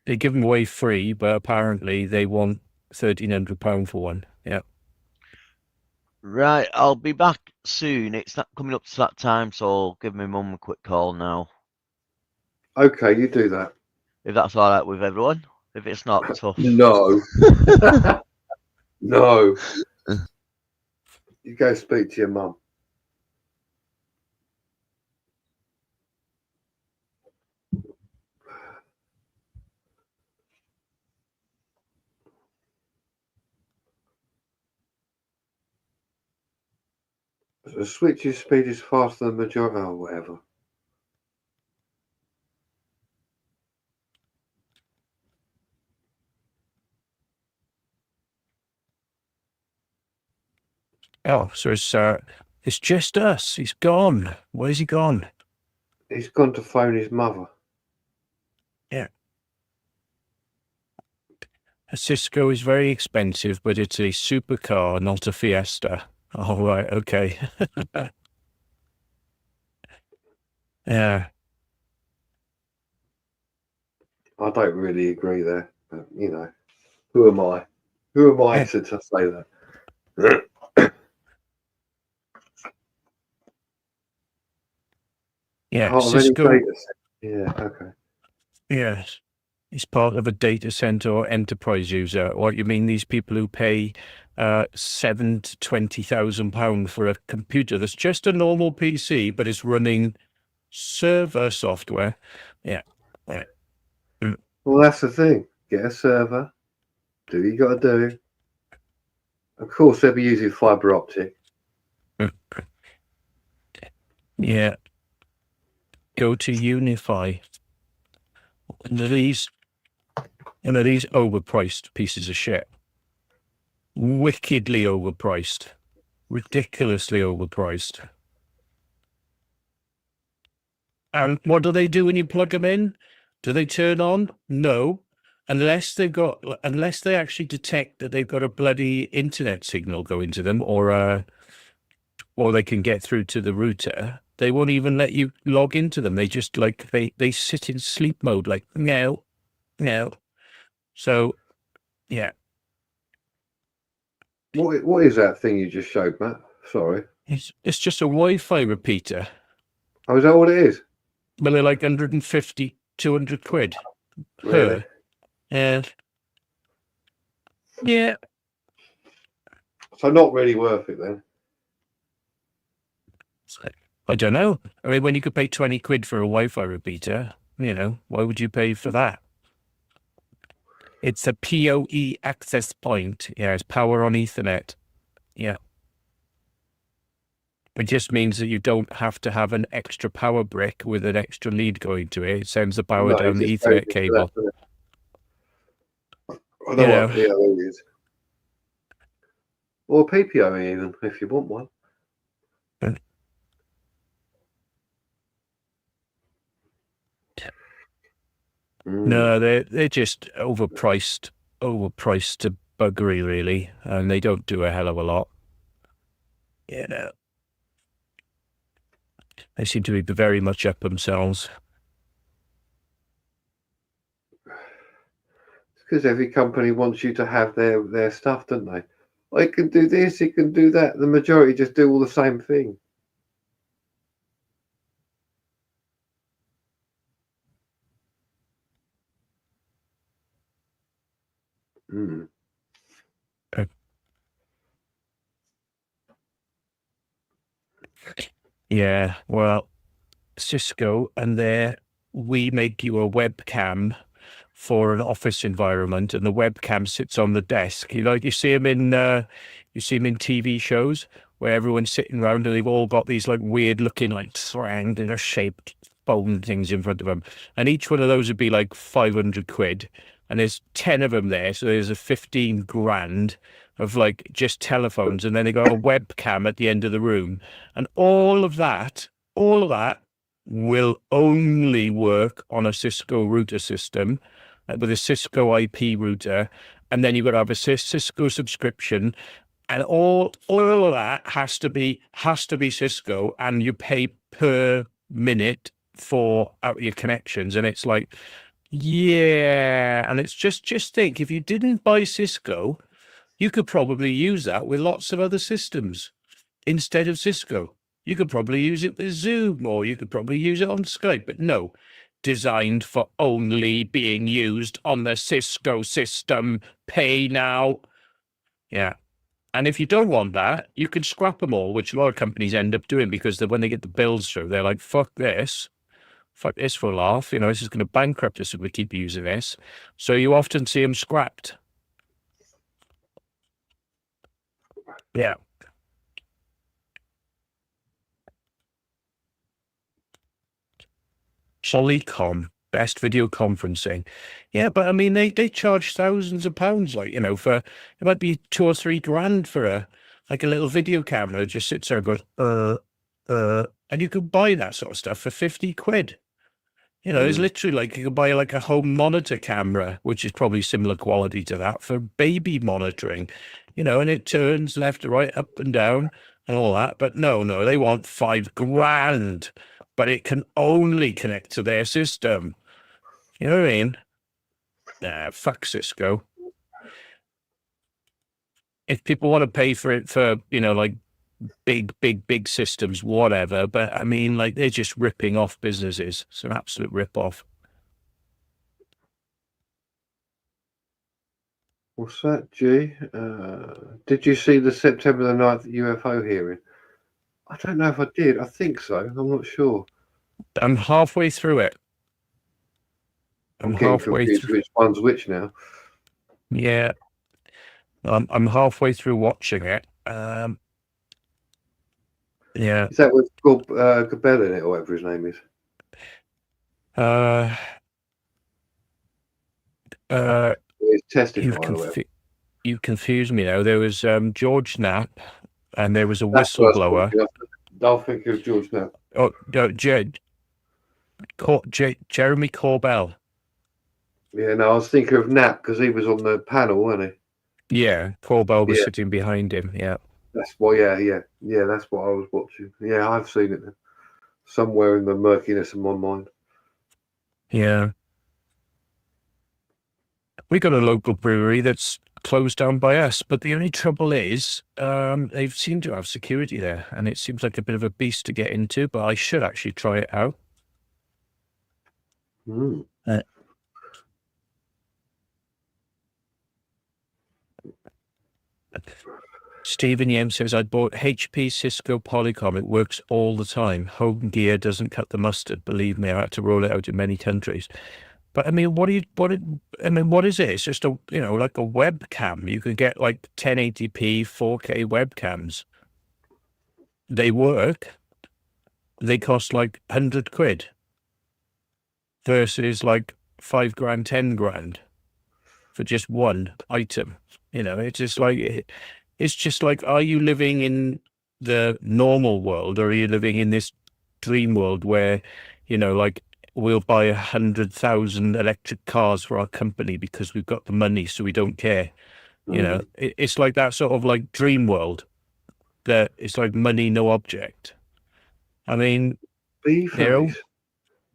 They give them away free, but apparently they want £1,300 for one. Yeah. Right, I'll be back soon. It's not coming up to that time, so I'll give my mum a quick call now. Okay, you do that. If that's all right with everyone. If it's not, tough. No. No. You go speak to your mum. The switch's speed is faster than majority. Oh, whatever. Oh, so it's just us. He's gone. Where's he gone? He's gone to phone his mother. Yeah. A Cisco is very expensive, but it's a supercar, not a Fiesta. Oh, right. Okay. Yeah. I don't really agree there, but you know, who am I? Who am I Yeah. to say that? Yeah. Part of any Cisco. data set. Yeah. Okay. Yes. He's part of a data center or enterprise user. What you mean? These people who pay £7,000 to £20,000 for a computer that's just a normal PC, but it's running server software. Yeah. Yeah. Well, that's the thing. Get a server. Do what you got to do. Of course, they'll be using fiber optic. Yeah. Go to Unify. And these overpriced pieces of shit. Wickedly overpriced. Ridiculously overpriced. And what do they do when you plug them in? Do they turn on? No. Unless they actually detect that they've got a bloody internet signal going to them, or they can get through to the router, they won't even let you log into them. They just they sit in sleep mode, like no. So yeah. What is that thing you just showed, Matt? Sorry. It's just a Wi-Fi repeater. Oh, is that what it is? Well, they're like 150, 200 quid Really? per. And yeah, So not really worth it then. I don't know. I mean, when you could pay 20 quid for a Wi-Fi repeater, why would you pay for that? It's a PoE access point. Yeah, it's power on Ethernet. Yeah. It just means that you don't have to have an extra power brick with an extra lead going to it. It sends the power No, down the it just goes Ethernet into cable. that, I know what a PoE is. Or PPOE even, if you want one. No, they're just overpriced to buggery, really, and they don't do a hell of a lot. They seem to be very much up themselves. It's because every company wants you to have their stuff, don't they? Well, it can do this, it can do that. The majority just do all the same thing. Mm. Yeah, well, Cisco, and there we make you a webcam for an office environment, and the webcam sits on the desk. You see them in TV shows where everyone's sitting around and they've all got these like weird looking like triangular shaped phone things in front of them, and each one of those would be like 500 quid, and there's 10 of them there, so there's a 15 grand of like just telephones, and then they got a webcam at the end of the room, and all of that will only work on a Cisco router system with a Cisco IP router, and then you've got to have a Cisco subscription, and all of that has to be Cisco, and you pay per minute for your connections, and it's like, yeah, and it's just think, if you didn't buy Cisco, you could probably use that with lots of other systems instead of Cisco. You could probably use it with Zoom, or you could probably use it on Skype, but no, designed for only being used on the Cisco system. Pay now. Yeah. And if you don't want that, you can scrap them all, which a lot of companies end up doing, because when they get the bills through, they're like, fuck this for a laugh. This is going to bankrupt us if we keep using this. So you often see them scrapped. Yeah. Polycom, best video conferencing. Yeah, but I mean, they charge thousands of pounds, for, it might be 2 or 3 grand for a little video camera that just sits there and goes, and you could buy that sort of stuff for 50 quid. It's literally like you could buy like a home monitor camera, which is probably similar quality to that, for baby monitoring, and it turns left to right, up and down and all that. But no, they want 5 grand, but it can only connect to their system. You know what I mean? Nah, fuck Cisco. If people want to pay for it for, like big systems, whatever. But I mean, like, they're just ripping off businesses. It's an absolute rip off. What's that, G? Did you see the September the 9th UFO hearing? I don't know if I did. I think so. I'm not sure. I'm halfway through it. I'm getting confused which one's which now. Yeah. I'm halfway through watching it. Yeah. Is that with Gabel in it, or whatever his name is? It's testifying. You confused me now. There was George Knapp, and there was a whistleblower. I'll think of George Knapp. Oh no, Jeremy Corbell. Yeah, no, I was thinking of Knapp because he was on the panel, wasn't he? Yeah, Corbell was sitting behind him. Yeah. That's what. Yeah. That's what I was watching. Yeah, I've seen it somewhere in the murkiness of my mind. Yeah. We got a local brewery that's closed down by us, but the only trouble is they seem to have security there, and it seems like a bit of a beast to get into, but I should actually try it out. Stephen Yem says, I bought HP Cisco Polycom. It works all the time. Home gear doesn't cut the mustard. Believe me, I had to roll it out in many countries. But I mean, what is it? It's just like a webcam. You can get like 1080p, 4K webcams. They work. They cost like 100 quid versus like 5 grand, 10 grand for just one item. It's just like, are you living in the normal world, or are you living in this dream world where, like, we'll buy 100,000 electric cars for our company because we've got the money, so we don't care. It's like that sort of like dream world that it's like money, no object. I mean, B-face.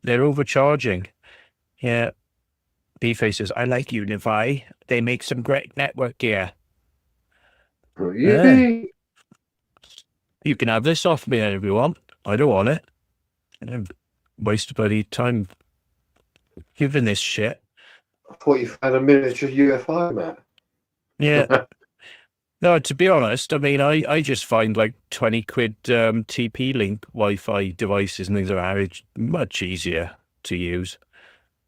They're overcharging. Yeah. B-face says, I like Unify. They make some great network gear. Yeah. Really? You can have this off me if you want. I don't want it. I don't waste bloody time giving this shit. I thought you found a miniature UFO, Matt. Yeah. No, to be honest, I mean, I just find like 20 quid TP-Link Wi-Fi devices and things like that. It's much easier to use.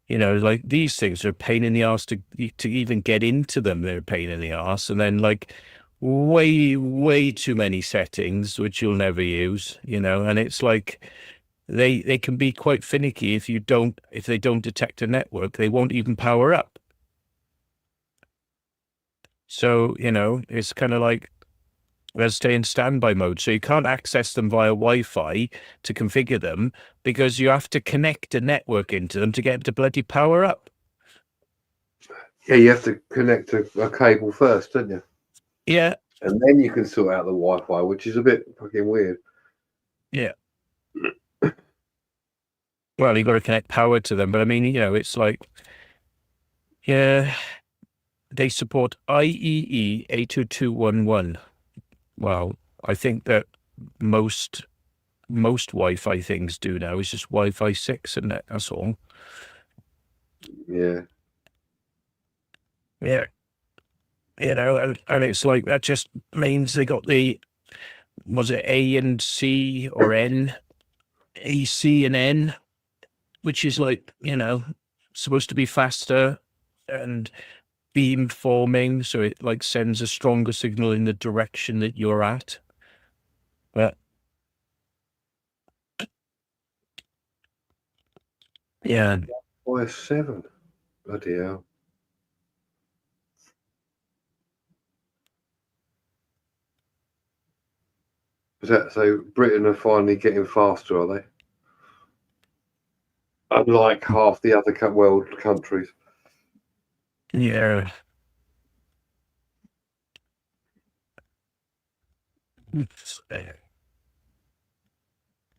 You know, like these things are a pain in the arse to even get into them. They're a pain in the arse. And then like way too many settings, which you'll never use, you know, and it's like they can be quite finicky if they don't detect a network, they won't even power up. So, you know, it's kind of like they'll stay in standby mode. So you can't access them via Wi-Fi to configure them because you have to connect a network into them to get them to bloody power up. Yeah, you have to connect a cable first, don't you? Yeah. And then you can sort out the Wi-Fi, which is a bit fucking weird. Yeah. Well, you've got to connect power to them. But I mean, you know, it's like, yeah, they support IEE 82211. Well, I think that most Wi-Fi things do now. It's just Wi-Fi 6, isn't it? That's all. Yeah. Yeah. You know, and it's like, that just means they got was it A and C or N? A, C, and N, which is like, you know, supposed to be faster and beam forming, so it like sends a stronger signal in the direction that you're at. But yeah. OS7. Bloody hell. Is that so? Britain are finally getting faster, are they? Unlike half the other world countries. Yeah.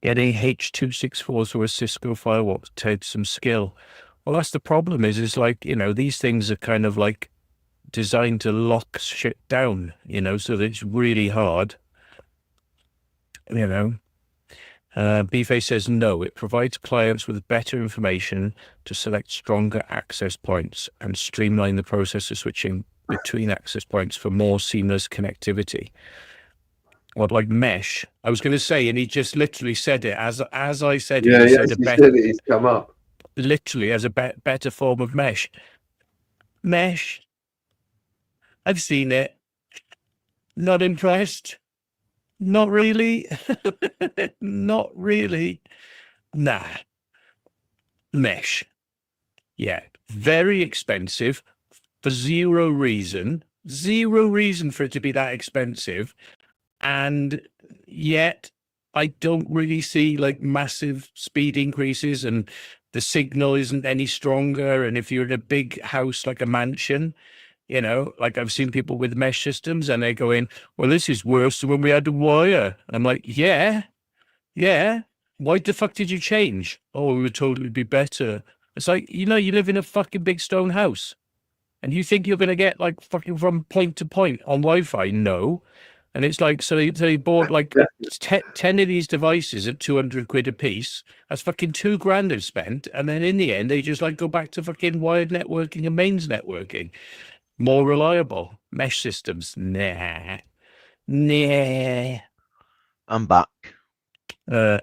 Getting H.264s or a Cisco firewall takes some skill. Well, that's the problem is like, you know, these things are kind of like designed to lock shit down, you know, so that it's really hard, you know. BFA says no, it provides clients with better information to select stronger access points and streamline the process of switching between access points for more seamless connectivity. What, like mesh? I was going to say, and he just literally said it as I said it. Yeah, He yes, said he said it. He's come up. Literally as a better form of mesh. Mesh. I've seen it. Not impressed. Not really. Not really. Nah. Mesh. Yeah. Very expensive for zero reason. Zero reason for it to be that expensive. And yet I don't really see like massive speed increases, and the signal isn't any stronger. And if you're in a big house like a mansion, you know, like I've seen people with mesh systems and they're going, well, this is worse than when we had the wire. And I'm like, yeah. Why the fuck did you change? Oh, we were told it would be better. It's like, you know, you live in a fucking big stone house and you think you're going to get like fucking from point to point on Wi-Fi? No. And it's like, so they bought like 10 of these devices at 200 quid a piece. That's fucking $2,000 they've spent. And then in the end, they just like go back to fucking wired networking and mains networking. More reliable. Mesh systems. Nah. I'm back. Nah.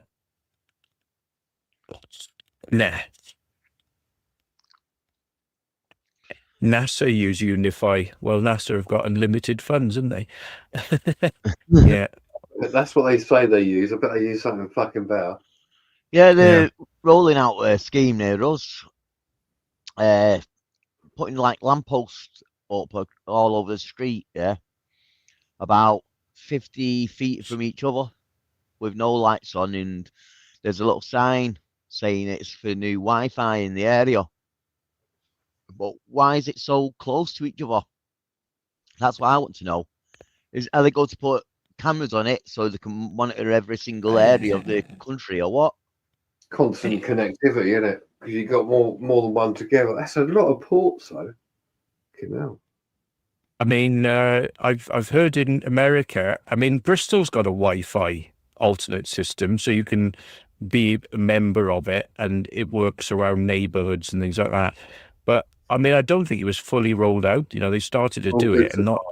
NASA use Unify. Well, NASA have got unlimited funds, haven't they? Yeah. That's what they say they use. I bet they use something fucking better. Yeah, they're rolling out a scheme near us. Putting like lampposts up all over the street, yeah, about 50 feet from each other with no lights on, and there's a little sign saying it's for new Wi-Fi in the area. But why is it so close to each other? That's what I want to know. Are they going to put cameras on it so they can monitor every single area of the country, or what? constant connectivity, isn't it? Because you got more than one together. That's a lot of ports, though. Hell. I mean, I've heard in America. I mean, Bristol's got a Wi-Fi alternate system, so you can be a member of it, and it works around neighborhoods and things like that. But I mean, I don't think it was fully rolled out. You know, they started to do it, and not.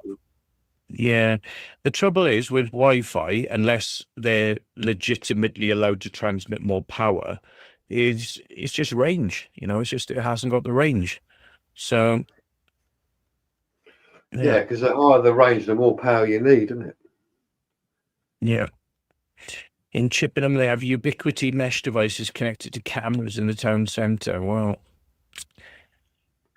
Yeah, the trouble is with Wi-Fi, unless they're legitimately allowed to transmit more power, is it's just range. You know, it's just it hasn't got the range. So Yeah, because the higher the range, the more power you need, isn't it? yeah. In Chippenham, they have ubiquity mesh devices connected to cameras in the town centre. Well,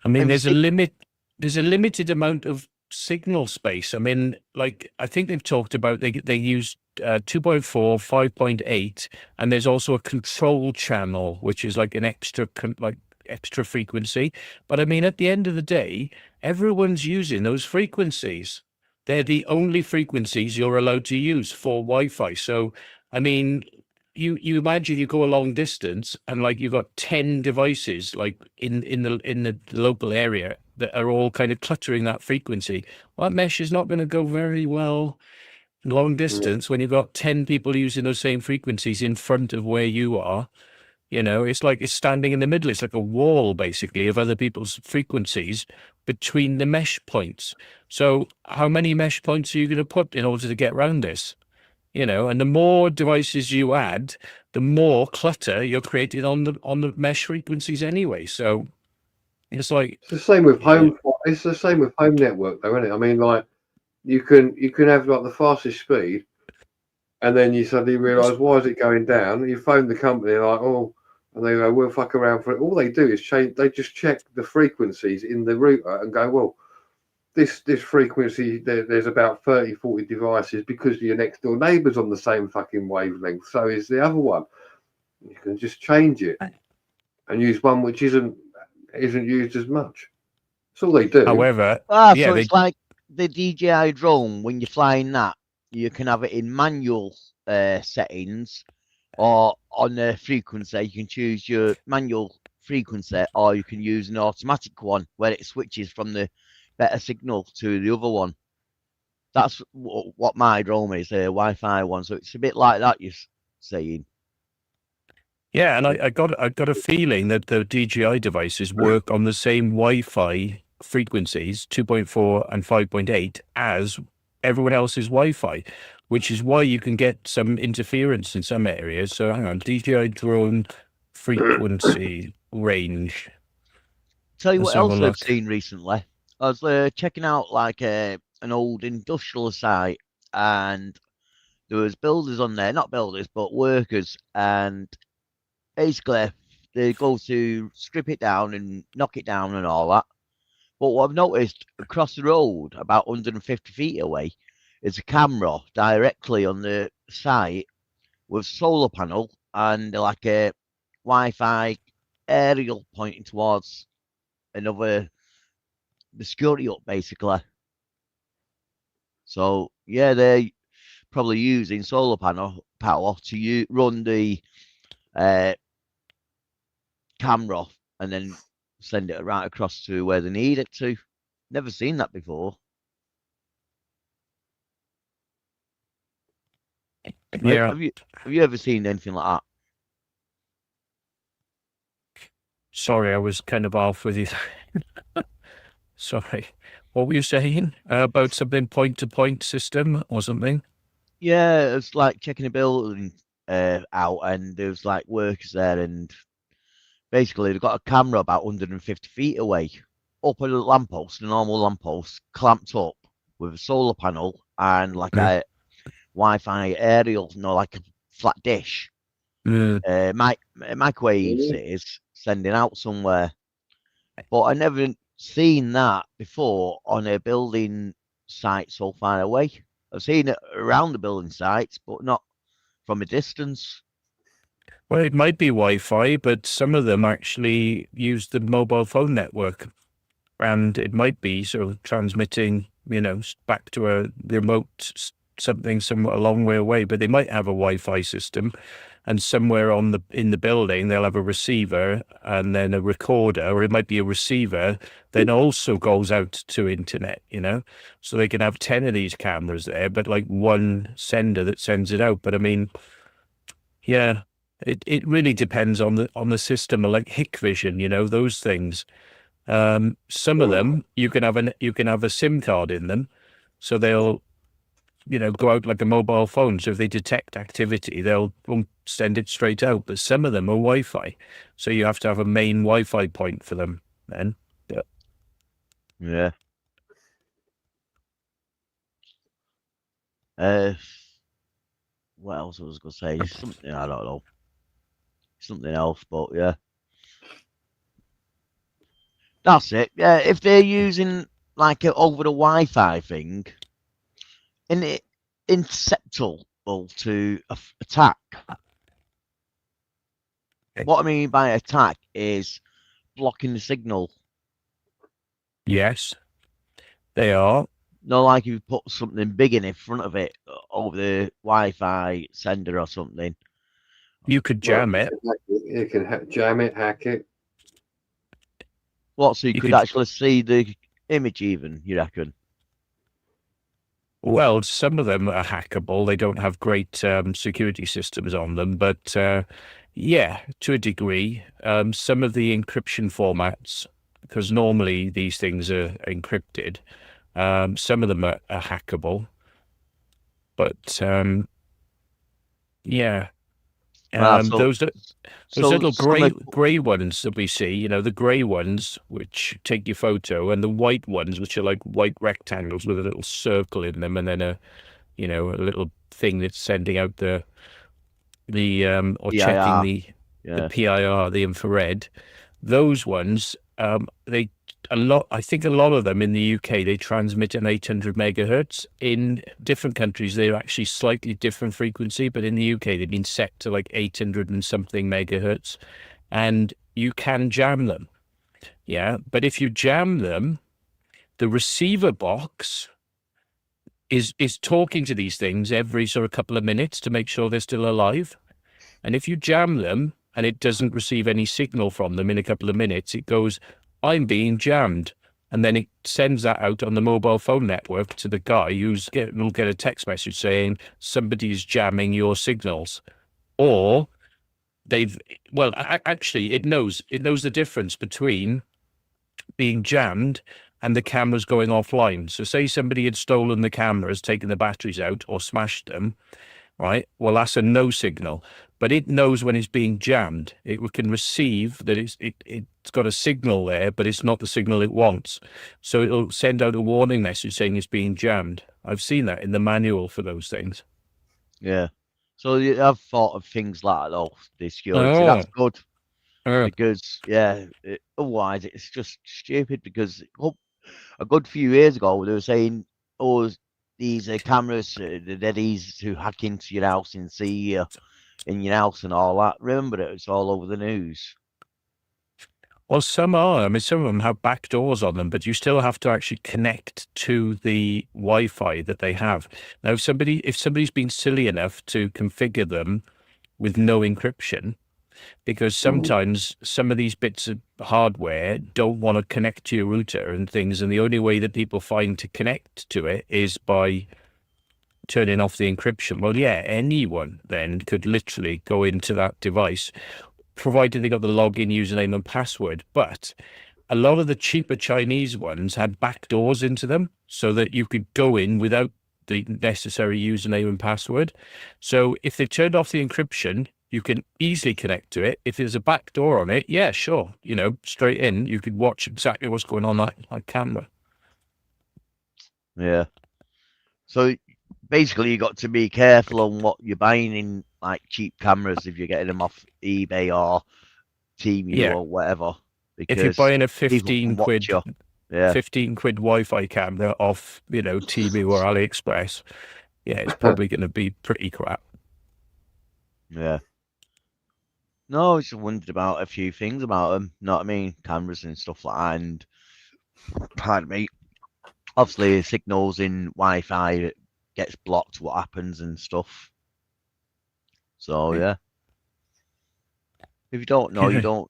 I mean, Have you there's a seen- limit. There's a limited amount of signal space. I mean, like I think they've talked about they use 2.4, 5.8, and there's also a control channel, which is like an extra frequency. But I mean, at the end of the day, everyone's using those frequencies. They're the only frequencies you're allowed to use for Wi-Fi. So, I mean, you imagine you go a long distance and like you've got 10 devices like in the local area that are all kind of cluttering that frequency. Well, that mesh is not going to go very well long distance when you've got 10 people using those same frequencies in front of where you are. You know, it's like it's standing in the middle. It's like a wall, basically, of other people's frequencies between the mesh points. So how many mesh points are you going to put in order to get around this? You know, and the more devices you add, the more clutter you're creating on the mesh frequencies anyway. So it's like It's the same with home. It's the same with home network, though, isn't it? I mean, like you can have like the fastest speed, and then you suddenly realise why is it going down? You phone the company like, oh, and they go, we'll fuck around for it. All they do is change. They just check the frequencies in the router and go, well, this frequency there's about 30, 40 devices because your next door neighbour's on the same fucking wavelength. So is the other one. You can just change it and use one which isn't used as much. That's all they do. however, so yeah, it's like the DJI drone. When you're flying that, you can have it in manual settings or on the frequency. You can choose your manual frequency, or you can use an automatic one where it switches from the better signal to the other one. That's what my drone is, a Wi-Fi one. So it's a bit like that you're saying. yeah, and I got a feeling that the DJI devices work on the same Wi-Fi frequencies, 2.4 and 5.8, as everyone else's Wi-Fi, which is why you can get some interference in some areas. So hang on, DJI drone frequency range. Tell you Let's what have a else I've look. seen recently. I was checking out like an old industrial site, and there was builders on there, not builders, but workers, and basically they go to strip it down and knock it down and all that. But what I've noticed across the road, about 150 feet away, is a camera directly on the site with solar panel and like a Wi-Fi aerial pointing towards another the security up basically. So yeah, they're probably using solar panel power to run the uh, camera and then send it right across to where they need it to. Never seen that before. Yeah, Have you ever seen anything like that? sorry, I was kind of off with you. Sorry. What were you saying about something point-to-point system or something? Yeah, it's like checking a building out, and there's like workers there, and basically they've got a camera about 150 feet away, up at a lamppost, a normal lamppost, clamped up with a solar panel and like Yeah. a Wi-Fi aerial, like a flat dish. Microwaves it is sending out somewhere, but I never seen that before on a building site so far away. I've seen it around the building sites, but not from a distance. Well, it might be Wi-Fi, but some of them actually use the mobile phone network, and it might be sort of transmitting, back to a remote something somewhat a long way away. But they might have a Wi-Fi system, and somewhere in the building they'll have a receiver and then a recorder, or it might be a receiver then also goes out to internet, so they can have 10 of these cameras there, but like one sender that sends it out. But I mean, yeah, it really depends on the system, like Hikvision, those things. Some of them you can have a SIM card in them, so they'll go out like a mobile phone. So if they detect activity, they'll send it straight out. But some of them are Wi-Fi, so you have to have a main Wi-Fi point for them. Then, Yeah. What else I was gonna say? Something I don't know. Something else, but yeah. That's it. Yeah, if they're using like an over the Wi-Fi thing, and it inceptable to attack. What I mean by attack is blocking the signal. yes, they are. No, like if you put something big in front of it over the Wi-Fi sender or something. You could jam it. You can jam it, hack it. What? So you could actually see the image, even, you reckon? Well, some of them are hackable. They don't have great security systems on them, but yeah, to a degree. Some of the encryption formats, because normally these things are encrypted, some of them are hackable. But yeah, those little grey ones that we see, the grey ones which take your photo, and the white ones which are like white rectangles with a little circle in them, and then a little thing that's sending out the or PIR. checking the Yeah. PIR, the infrared. Those ones, I think a lot of them in the UK, they transmit at 800 megahertz. In different countries, they're actually slightly different frequency, but in the UK, they've been set to like 800 and something megahertz, and you can jam them. Yeah, but if you jam them, the receiver box is talking to these things every sort of couple of minutes to make sure they're still alive. And if you jam them and it doesn't receive any signal from them in a couple of minutes, it goes, "I'm being jammed." And then it sends that out on the mobile phone network to the guy will get a text message saying somebody's jamming your signals. Or actually it knows the difference between being jammed and the cameras going offline. So say somebody had stolen the cameras, taken the batteries out or smashed them, right? Well, that's a no signal, but it knows when it's being jammed. It can receive that it's got a signal there, but it's not the signal it wants. So it'll send out a warning message saying it's being jammed. I've seen that in the manual for those things. Yeah. So you have thought of things like that, though, the security. That's good. Because, otherwise it's just stupid, because a good few years ago they were saying, oh, these cameras, they're these who hack into your house and see you in your house and all that. Remember it? It's all over the news. Well, some are. I mean, some of them have back doors on them, but you still have to actually connect to the Wi-Fi that they have. Now, if somebody's been silly enough to configure them with no encryption, because sometimes some of these bits of hardware don't want to connect to your router and things, and the only way that people find to connect to it is by turning off the encryption. Well, yeah, anyone then could literally go into that device, provided they got the login username and password. But a lot of the cheaper Chinese ones had back doors into them so that you could go in without the necessary username and password. So if they turned off the encryption, you can easily connect to it. If there's a back door on it, yeah, sure. Straight in, you could watch exactly what's going on on camera. Yeah. So basically, you got to be careful on what you're buying in like cheap cameras if you're getting them off eBay or Temu or whatever. If you're buying a 15 quid Wi-Fi camera off, Temu or AliExpress, yeah, it's probably going to be pretty crap. Yeah. No, I just wondered about a few things about them. Know what I mean? Cameras and stuff like that. And pardon me. Obviously, signals in Wi-Fi gets blocked. What happens and stuff. So yeah. If you don't know, you don't.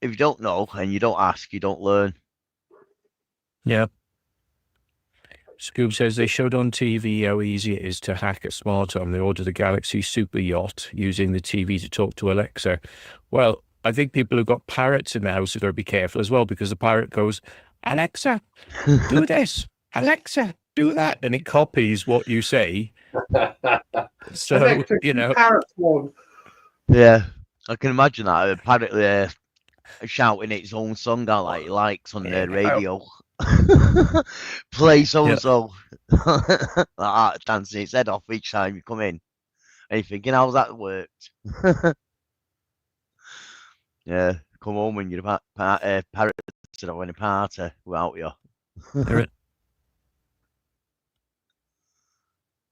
If you don't know and you don't ask, you don't learn. Yeah. Scoob says they showed on TV how easy it is to hack a smart home. They ordered a Galaxy Super Yacht using the TV to talk to Alexa. Well, I think people who've got parrots in the house have got to be careful as well, because the parrot goes, Alexa, do this. Alexa, do that. And it copies what you say. So, Alexa, you know, parrots one. Yeah, I can imagine that. Apparently, shouting its own song out like it likes on the radio. Play so and so. Like that, dancing its head off each time you come in. And you're thinking, how's that worked? Yeah, come home when you're parrots are having a party without you.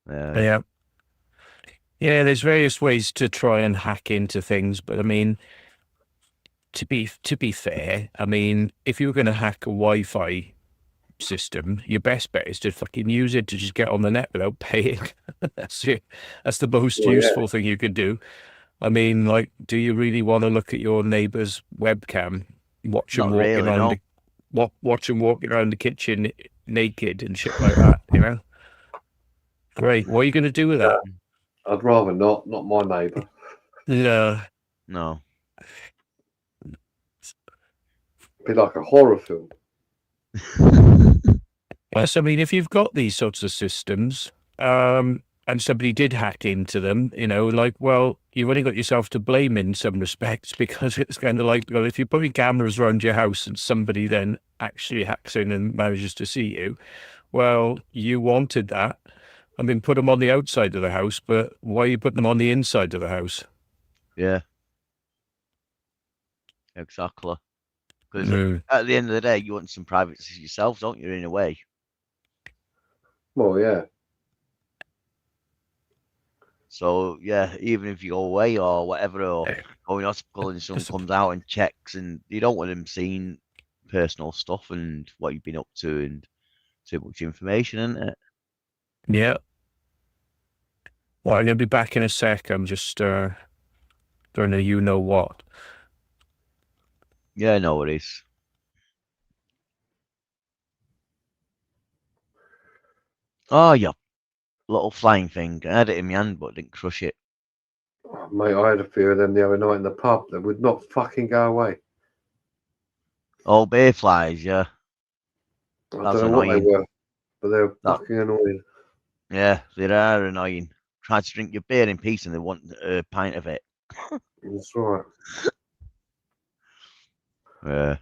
Yeah. yeah. Yeah, there's various ways to try and hack into things, but I mean, to be fair, I mean, if you're going to hack a Wi-Fi system, your best bet is to fucking use it to just get on the net without paying. That's it. That's the most useful thing you could do. I mean, like, do you really want to look at your neighbour's webcam, watch him Not walking really, around, no. watch him walking around the kitchen naked and shit like that? You know, great. What are you going to do with that? I'd rather not my neighbour. No. No. Be like a horror film. Yes, I mean, if you've got these sorts of systems, and somebody did hack into them, you know, like, well, you've only got yourself to blame in some respects, because it's kind of like, well, if you're putting cameras around your house and somebody then actually hacks in and manages to see you, well, you wanted that. I mean, put them on the outside of the house, but why are you putting them on the inside of the house? Yeah. Exactly. Because at the end of the day, you want some privacy yourself, don't you, in a way? Well, yeah. So, yeah, even if you go away or whatever, or going hospital and someone comes out and checks, and you don't want them seeing personal stuff and what you've been up to and too much information, isn't it? Yeah. Well, I'm going to be back in a sec. I'm just doing a you-know-what. Yeah, no worries. Oh, yeah. Little flying thing. I had it in my hand, but didn't crush it. Oh, mate, I had a few of them the other night in the pub that would not fucking go away. Oh, bear flies, yeah. I That's don't know annoying. what they were, but they were fucking annoying. Yeah, they are annoying. Try to drink your beer in peace and they want a pint of it. That's right. Yeah.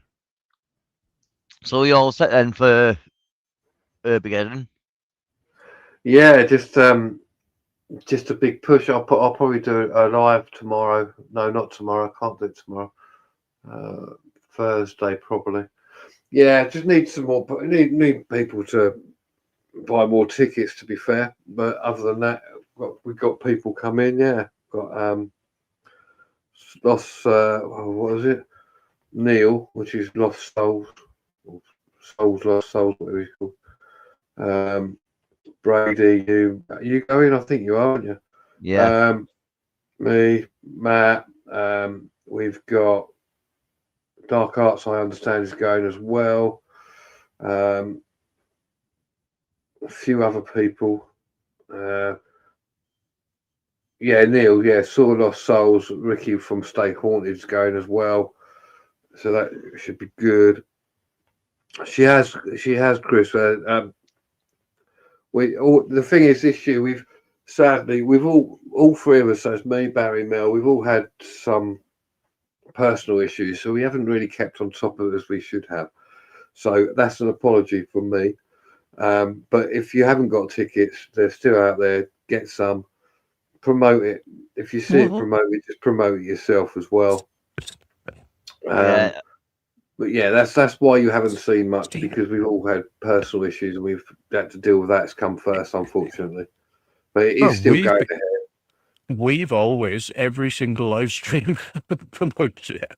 So you all set then for Armageddon? Yeah, just a big push. I'll probably do a live tomorrow. No, not tomorrow. I can't do it tomorrow. Thursday probably. Yeah, just need some more. Need people to buy more tickets. To be fair, but other than that, we've got people come in. Yeah, got Lost. What was it? Neil, which is Lost Souls, Lost Souls, whatever he's called. Brady, you going? I think you are, aren't you? Yeah. Me, Matt. We've got Dark Arts. I understand is going as well. A few other people. Yeah, Neil. Yeah, Saw Lost Souls. Ricky from Stay Haunted is going as well. So that should be good. She has, Chris. The thing is, this year we've all three of us, so it's me, Barry, Mel, we've all had some personal issues, so we haven't really kept on top of it as we should have. So that's an apology from me. But if you haven't got tickets, they're still out there. Get some. Promote it. If you see it promoted, just promote it yourself as well. Yeah. But yeah, that's why you haven't seen much, because we've all had personal issues and we've had to deal with that. It's come first, unfortunately. But it is still going ahead. We've always, every single live stream, promoted it.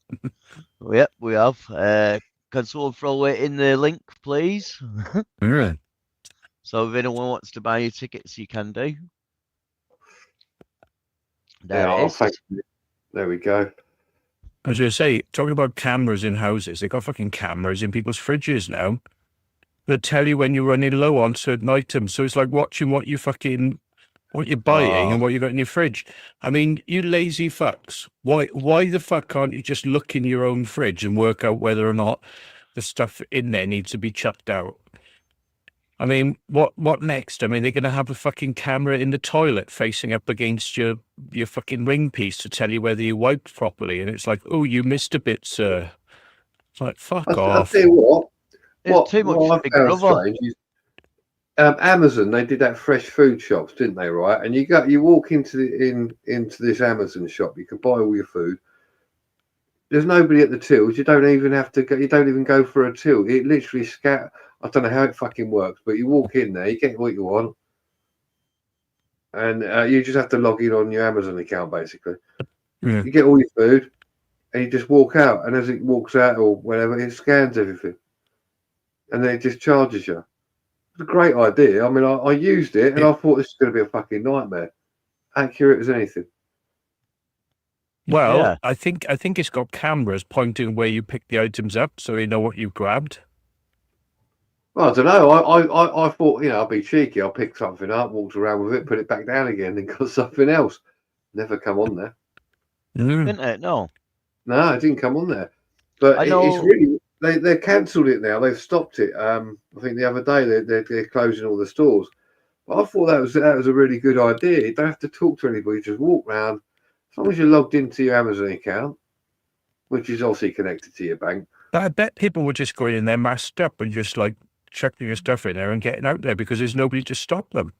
Yep, we have. Can someone throw it in the link, please? So if anyone wants to buy your tickets, you can do. There it is. Thank you. There we go. As I say, talking about cameras in houses, they got fucking cameras in people's fridges now that tell you when you're running low on certain items. So it's like watching what you're buying and what you got in your fridge. I mean, you lazy fucks. Why the fuck can't you just look in your own fridge and work out whether or not the stuff in there needs to be chucked out? I mean, what next? I mean, they're gonna have a fucking camera in the toilet facing up against your fucking ring piece to tell you whether you wiped properly. And it's like, oh, you missed a bit, sir. It's like, fuck I'll off. tell you what. It's too much What I Big found Brother. strange is Amazon. They did that fresh food shops, didn't they? Right, and you walk into into this Amazon shop. You can buy all your food. There's nobody at the tills. You don't even have to go. You don't even go for a till. It literally scat. I don't know how it fucking works, but you walk in there, you get what you want, and you just have to log in on your Amazon account basically. Yeah. You get all your food, and you just walk out. And as it walks out or whatever, it scans everything, and then it just charges you. It's a great idea. I mean, I used it, and I thought this is going to be a fucking nightmare. Accurate as anything. Well, Yeah. I think it's got cameras pointing where you pick the items up, so you know what you grabbed. Well, I don't know. I thought, I'll be cheeky. I'll pick something up, walked around with it, put it back down again, then got something else. Never come on there. Didn't it? No. No, it didn't come on there. But I it's know- really they cancelled it now. They've stopped it. I think the other day they're closing all the stores. But I thought that was a really good idea. You don't have to talk to anybody. Just walk around. As long as you're logged into your Amazon account, which is obviously connected to your bank. I bet people were just going in there masked up and just like chucking your stuff in there and getting out there because there's nobody to stop them.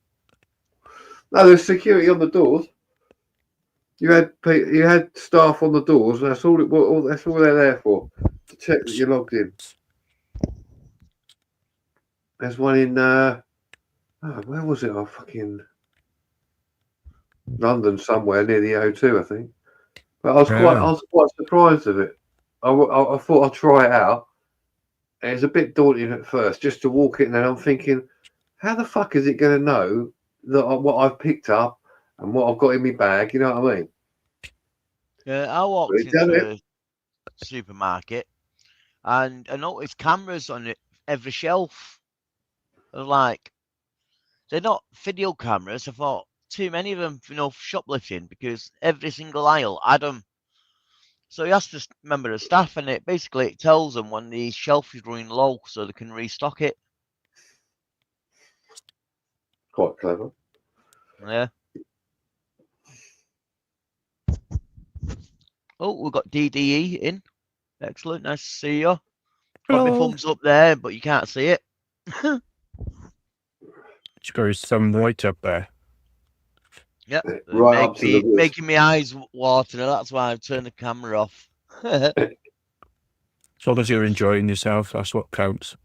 No, there's security on the doors. You had staff on the doors. And that's all. That's all they're there for, to check that you're logged in. There's one in where was it? Fucking London somewhere near the O2, I think. But I was quite surprised of it. I thought I'd try it out. And it's a bit daunting at first, just to walk in, and I'm thinking, how the fuck is it going to know that what I've picked up and what I've got in my bag? You know what I mean? Yeah, I walked into a supermarket and I noticed cameras on every shelf. I was like, they're not video cameras. I thought too many of them, for shoplifting, because every single aisle had them. So you ask the member of staff, and it tells them when the shelf is running low, so they can restock it. Quite clever. Yeah. Oh, we've got DDE in. Excellent. Nice to see you. Got my thumbs up there, but you can't see it. It's got his thumb right up there. Yep. Right up to the wrist. Making my eyes water. That's why I've turned the camera off. As long as you're enjoying yourself, that's what counts.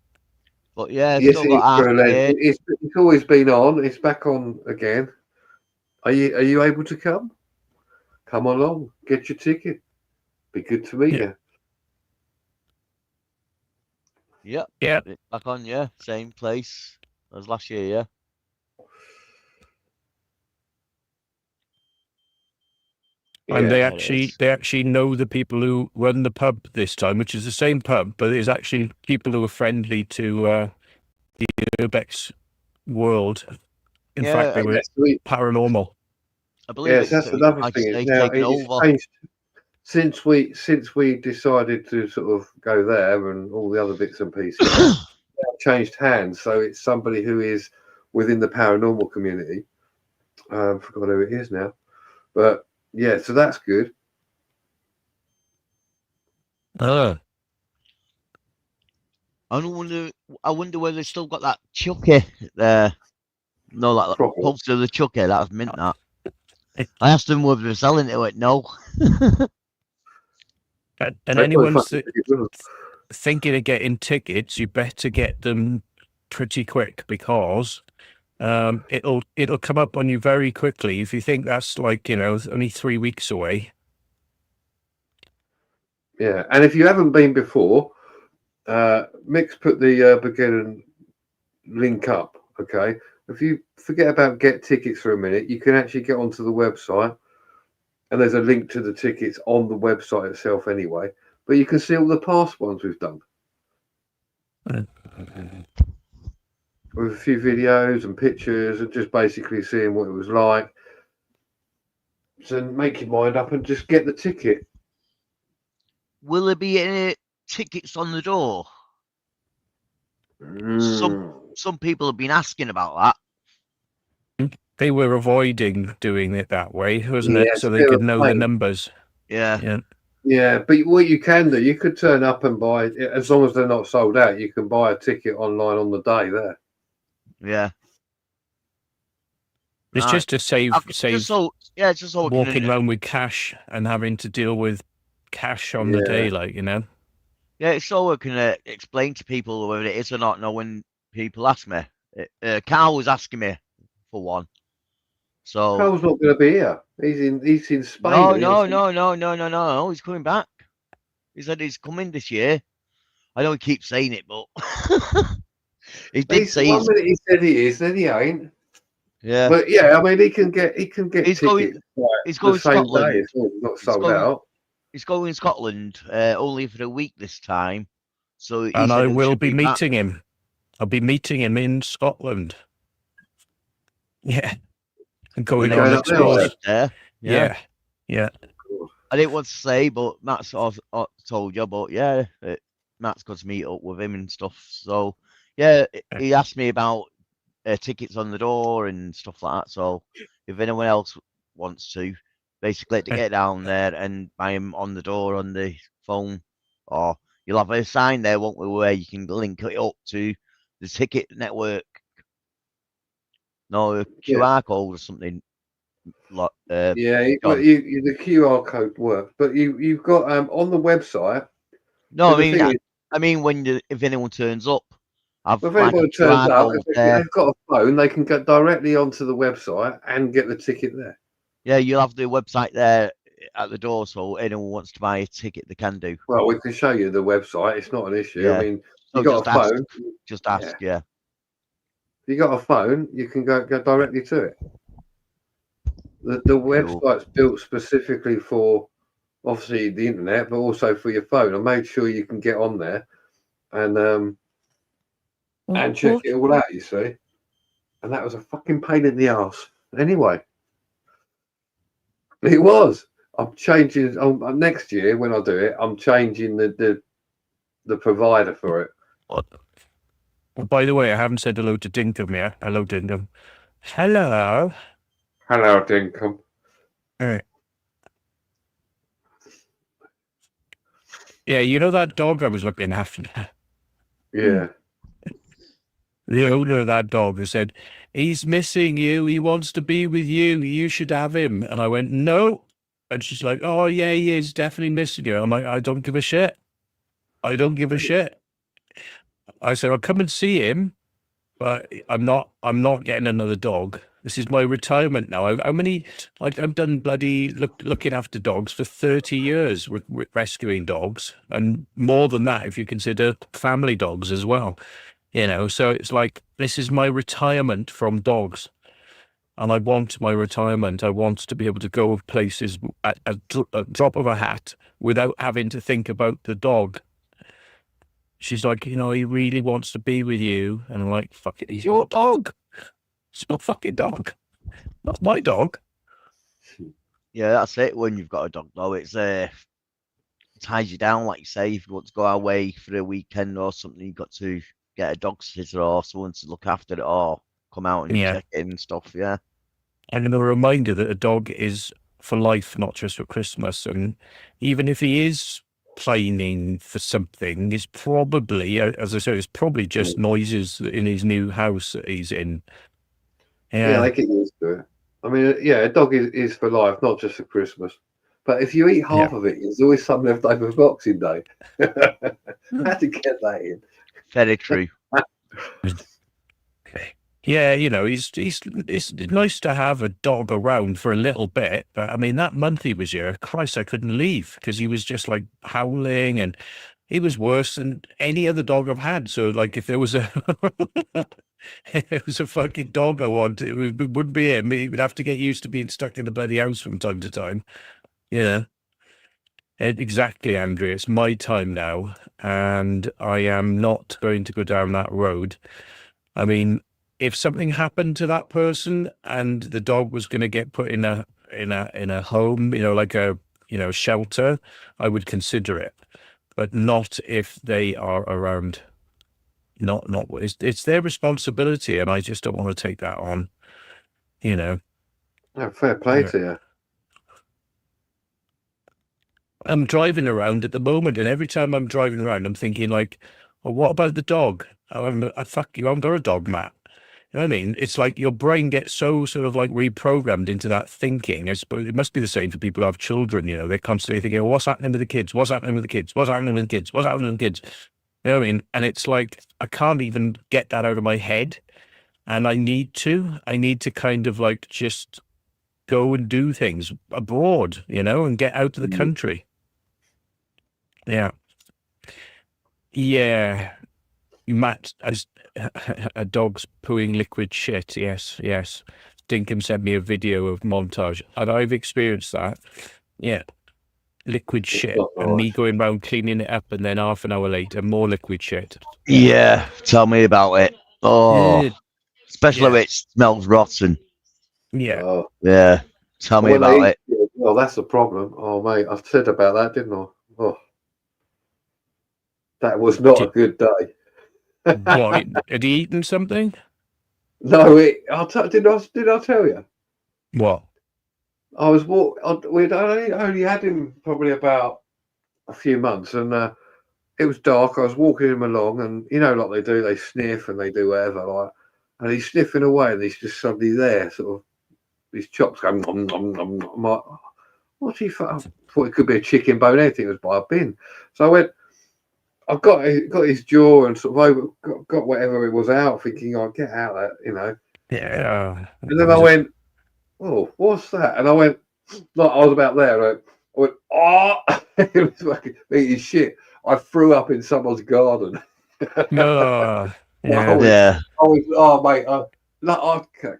But yeah, Yes, still got it's always been on. It's back on again. Are you able to come? Come along. Get your ticket. Be good to meet you. Yep. Yeah. Back on, yeah. Same place as last year, yeah. And Yeah, they actually know the people who run the pub this time, which is the same pub, but it's actually people who are friendly to the Urbex world. In fact, they were paranormal. I believe yes, that's another thing. It's changed since we decided to sort of go there, and all the other bits and pieces changed hands. So it's somebody who is within the paranormal community. I forgot who it is now, but yeah, so that's good. I wonder whether they still got that Chucky there. No, that poster of the Chucky. That was mint. That I asked them whether they're selling it. They went no. And anyone's thinking of getting tickets, you better get them pretty quick because it'll come up on you very quickly. If you think that's like only 3 weeks away. Yeah, and if you haven't been before, Mick's put the beginning link up. Okay, if you forget about get tickets for a minute, you can actually get onto the website and there's a link to the tickets on the website itself anyway. But you can see all the past ones we've done with a few videos and pictures, and just basically seeing what it was like. So make your mind up and just get the ticket. Will there be any tickets on the door? Some people have been asking about that. They were avoiding doing it that way, wasn't Yeah, it? it's So a they bit could of a know the pain. numbers. Yeah. Yeah. Yeah, but what you can do, you could turn up and buy, as long as they're not sold out, you can buy a ticket online on the day there. Yeah. It's just to save just so we walking can, around with cash and having to deal with cash on the day, like, you know. yeah, it's so we can explain to people whether it is or not. Know when people ask me. Carl was asking me for one. So Carl's not going to be here. He's in Spain. No. He's coming back. He said he's coming this year. I know he keeps saying it, but he did say one minute he said he is, then he ain't. Yeah. But yeah, I mean, he can get He's tickets going the same Scotland. day. It's not sold out. He's going to Scotland only for a week this time. So he And said I he will should be back. meeting him. I'll be meeting him in Scotland. Yeah. And going We're on going up there, explores. There. Yeah. I didn't want to say, but Matt sort of told you. But yeah, Matt's got to meet up with him and stuff. So yeah, he asked me about tickets on the door and stuff like that. So if anyone else wants to, basically to get down there and buy him on the door on the phone, or you'll have a sign there, won't we, where you can link it up to the ticket network. No, a QR code or something. But the QR code works, but you've got on the website. No, I mean when if anyone turns up, if anyone turns up, if they've got a phone, they can go directly onto the website and get the ticket there. Yeah, you'll have the website there at the door, so anyone wants to buy a ticket, they can do. Well, we can show you the website. It's not an issue. Yeah. I mean, So you got a phone. Just ask, yeah. If you got a phone, you can go directly to it. The website's built specifically for, obviously, the internet, but also for your phone. I made sure you can get on there and check it all out, you see. And that was a fucking pain in the arse. Anyway, it was. I'm changing. Next year when I do it, I'm changing the provider for it. Well, by the way, I haven't said hello to Dinkum yet. Hello, Dinkum. Hello. Hello, Dinkum. All right. Yeah, you know that dog I was looking after? Yeah. The owner of that dog has said, he's missing you. He wants to be with you. You should have him. And I went, no. And she's like, oh, yeah, he is definitely missing you. I'm like, I don't give a shit. I don't give a shit. I said, I'll come and see him, but I'm not getting another dog. This is my retirement now. I've done bloody looking after dogs for 30 years with rescuing dogs, and more than that if you consider family dogs as well. You know, so it's like, this is my retirement from dogs. And I want my retirement. I want to be able to go places at a drop of a hat without having to think about the dog. She's like, you know, he really wants to be with you. And I'm like, fuck it, he's your dog. It's your fucking dog. Not my dog. Yeah, that's it. When you've got a dog, though, it's ties you down, like you say. If you want to go away for a weekend or something, you've got to get a dog sitter or someone to look after it, or come out and check it and stuff. Yeah. And then a reminder that a dog is for life, not just for Christmas. And even if he is pining for something, is probably, as I said, it's probably just noises in his new house that he's in. Yeah, they get used to it. I mean, yeah, a dog is for life, not just for Christmas. But if you eat half of it, there's always some left over for Boxing Day. How to get that in? Very true. Yeah, you know, it's nice to have a dog around for a little bit, but I mean, that month he was here, Christ, I couldn't leave because he was just like howling, and he was worse than any other dog I've had. So, like, if there was a fucking dog I wanted, it wouldn't be him. He would have to get used to being stuck in the bloody house from time to time. You know, exactly, Andrea. It's my time now, and I am not going to go down that road. I mean, if something happened to that person and the dog was going to get put in a home, you know, like a shelter, I would consider it, but not if they are around. Not it's their responsibility, and I just don't want to take that on. You know. No, fair play Yeah. to you. I'm driving around at the moment, and every time I'm driving around, I'm thinking like, well, what about the dog? Fuck you, I'm not a dog, Matt. You know what I mean? It's like your brain gets so sort of like reprogrammed into that thinking. I suppose it must be the same for people who have children. You know, they're constantly thinking, well, what's happening with the kids? What's happening with the kids? What's happening with the kids? What's happening with the kids? You know what I mean? And it's like, I can't even get that out of my head. And I need to kind of like just go and do things abroad, you know, and get out of the country. Yeah. Yeah. Matt, as a dog's pooing liquid shit. Yes, yes. Dinkum sent me a video of montage, and I've experienced that. Yeah. Liquid shit. not And me nice. going around cleaning it up, and then half an hour later, more liquid shit. Yeah, tell me about it. Oh, Yeah. especially Yeah. if it smells rotten. Yeah. Oh, Yeah, tell me when about they it. eat, well, that's the problem. Oh, mate, I said about that, didn't I? Oh, that was not a good day. What? Had he eaten something? No, did I tell you? What? I was we'd only had him probably about a few months, and it was dark. I was walking him along, and you know, like they do, they sniff and they do whatever, like, and he's sniffing away, and he's just suddenly there, sort of, his chops going, nom, nom, nom, nom. I'm like, what's he for? I thought it could be a chicken bone, anything. It was by a bin. So I went, I got his jaw and sort of got whatever it was out, thinking, I'll get out that, you know. Yeah. And then I went, oh, what's that? And I went, like I was about there, I went, oh, it was fucking eating shit. I threw up in someone's garden. No. I Yeah. was, oh, mate, I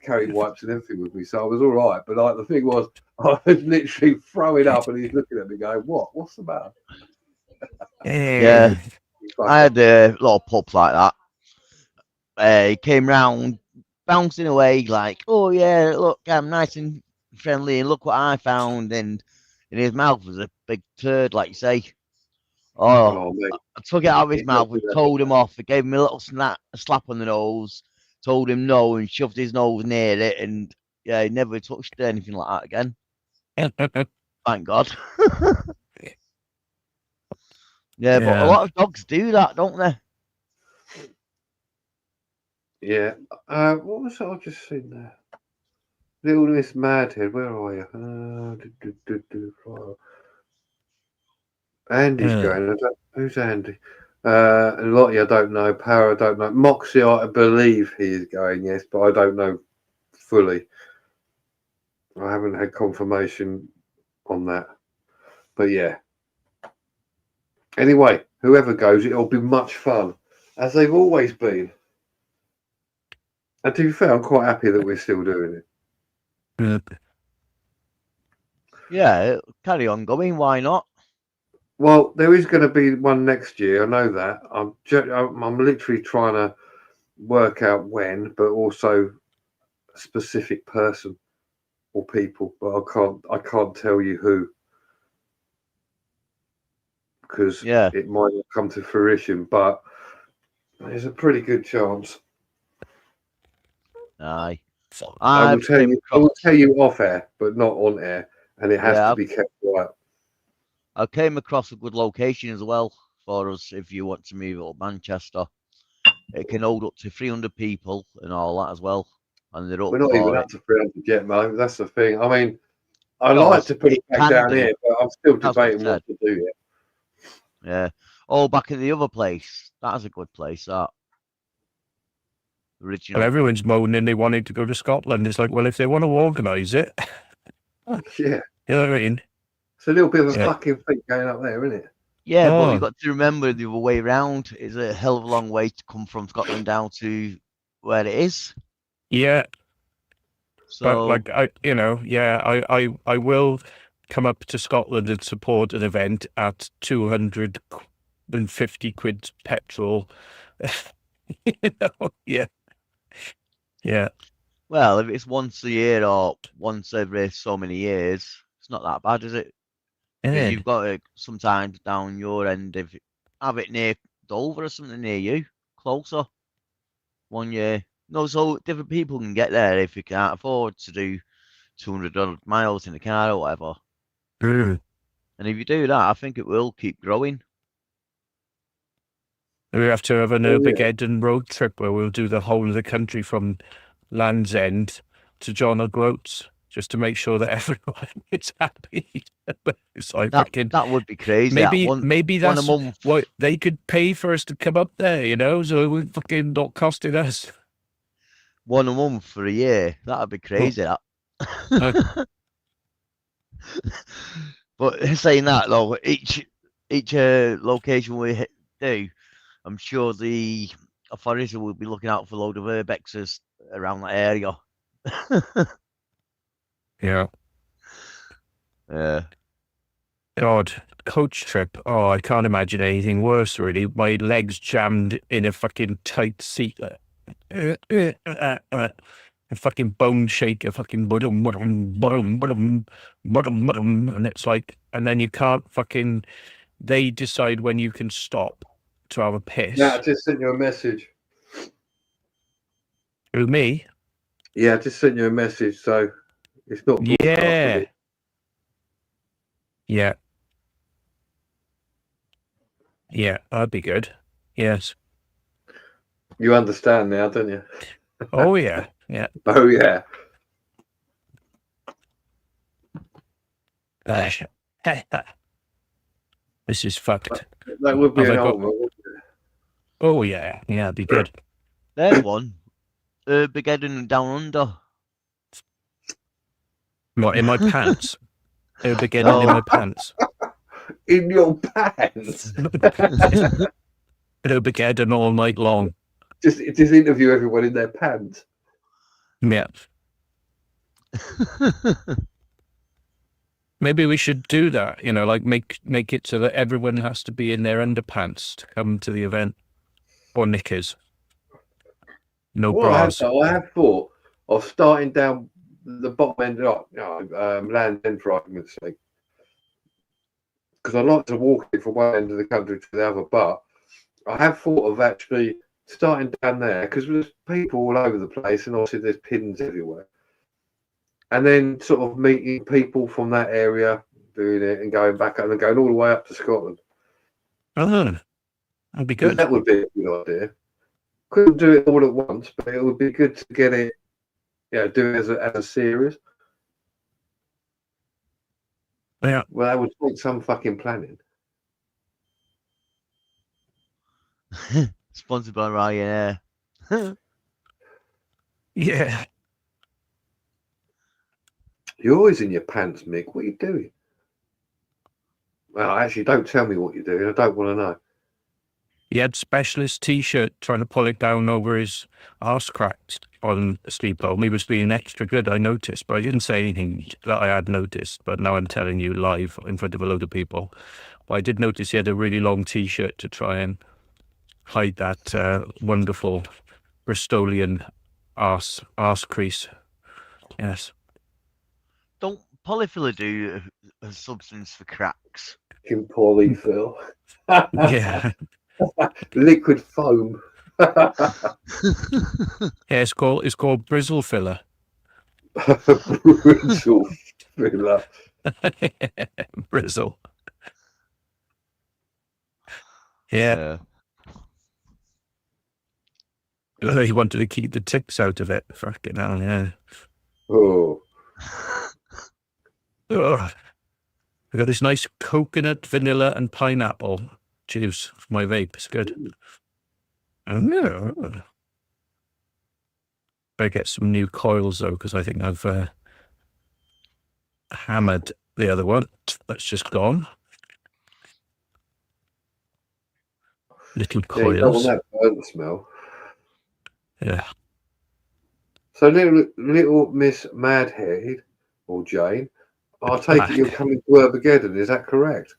carried wipes and everything with me, so I was all right. But like the thing was, I was literally throwing up, and he's looking at me going, what? What's the matter? Yeah, I had a little pup like that. He came round, bouncing away like, "Oh yeah, look, I'm nice and friendly, and look what I found." And in his mouth was a big turd, like you say. Oh, Oh, mate. I took it out of his It's not mouth. We good, told him off. I gave him a little slap on the nose. Told him no, and shoved his nose near it. And yeah, he never touched anything like that again. Thank God. Yeah, but a lot of dogs do that, don't they? Yeah. What was I just seen there? Little Miss Madhead, where are you? Andy's going. Who's Andy? And Lottie, I don't know. Power, I don't know. Moxie, I believe he is going, yes, but I don't know fully. I haven't had confirmation on that. But yeah. Anyway, whoever goes, it'll be much fun, as they've always been. And to be fair, I'm quite happy that we're still doing it. Yeah, carry on going. Why not? Well, there is going to be one next year. I know that. I'm literally trying to work out when, but also a specific person or people. But I can't tell you who, because it might not come to fruition. But there's a pretty good chance. Aye. I will tell you off air, but not on air, and it has to be kept quiet. I came across a good location as well for us if you want to move up Manchester. It can hold up to 300 people and all that as well. And they're up We're not for even it. up to 300 yet, mate. That's the thing. I mean, I like to put it back down here, but I'm still debating what to do here. Yeah. Oh, back at the other place. That's a good place, that. Original. Well, everyone's moaning they wanted to go to Scotland. It's like, well, if they want to organise it. Yeah. You know what I mean? It's a little bit of a fucking thing going up there, isn't it? Yeah, but you've got to remember the other way around. It's a hell of a long way to come from Scotland down to where it is. Yeah. So, but like I will come up to Scotland and support an event at 250 quid petrol. You know, yeah. Well, if it's once a year or once every so many years, it's not that bad, is it? Because Yeah. you've got to sometimes down your end, if have it near Dover or something near you, closer. 1 year. No, so different people can get there if you can't afford to do 200 miles in the car or whatever. Mm. And if you do that, I think it will keep growing. We have to have an Oh, yeah. Urbageddon road trip where we'll do the whole of the country from Land's End to John O'Groats, just to make sure that everyone is happy. It's like fucking, That would be crazy. maybe one a that's month. what they could pay for us to come up there, you know, so it would fucking not costing us. One a month for a year. That'd be crazy. That. But saying that though, each location we do, I'm sure the authorities will be looking out for a load of urbexes around that area. Yeah. Yeah. God, coach trip. Oh, I can't imagine anything worse, really. My legs jammed in a fucking tight seat. A fucking bone shaker, fucking bottom, and it's like, and then you can't fucking, they decide when you can stop to have a piss. Yeah, I just sent you a message. Who, me? Yeah, I just sent you a message, so it's not broadcasted. Yeah. Yeah, that'd be good. Yes. You understand now, don't you? Oh, yeah. Yeah. Oh, yeah. This is fucked. That would be Have an I got- ultimate. wouldn't it? Oh, yeah. Yeah, it'd be good. There's one. Urbageddon Down Under. What, in my pants? Urbageddon in my pants. In your pants. Urbageddon all night long. Just interview everyone in their pants. Yeah. Maybe we should do that, you know, like make it so that everyone has to be in their underpants to come to the event. Or knickers. No bras. I have thought of starting down the bottom end of Land's End, for argument's sake. Because I like to walk it from one end of the country to the other, but I have thought of actually starting down there because there's people all over the place and obviously there's pins everywhere. And then sort of meeting people from that area, doing it and going back up and going all the way up to Scotland. Oh, that'd be good. That would be a good idea. Couldn't do it all at once, but it would be good to get it, do it as a series. Yeah. Well, that would take some fucking planning. Sponsored by Ryanair. Yeah. You're always in your pants, Mick. What are you doing? Well, actually, don't tell me what you're doing. I don't want to know. He had specialist T-shirt trying to pull it down over his arse cracks on Sleepholm. He was being extra good, I noticed, but I didn't say anything that I had noticed. But now I'm telling you live in front of a load of people. But I did notice he had a really long T-shirt to try and hide that wonderful Bristolian arse crease. Yes. Don't polyfiller do a substance for cracks? Fucking polyfill. Yeah. Liquid foam. Yeah, it's called Brizzle filler. Brittle filler. Brizzle. Yeah. He wanted to keep the ticks out of it. Fucking hell, yeah. Oh. Ugh. I got this nice coconut, vanilla, and pineapple juice for my vape. It's good. Better get some new coils though, because I think I've hammered the other one. That's just gone. Little Yeah, you don't want coils. that burnt smell. Yeah. So little Miss Madhead or Jane I take it you're coming to Armageddon. Is that correct?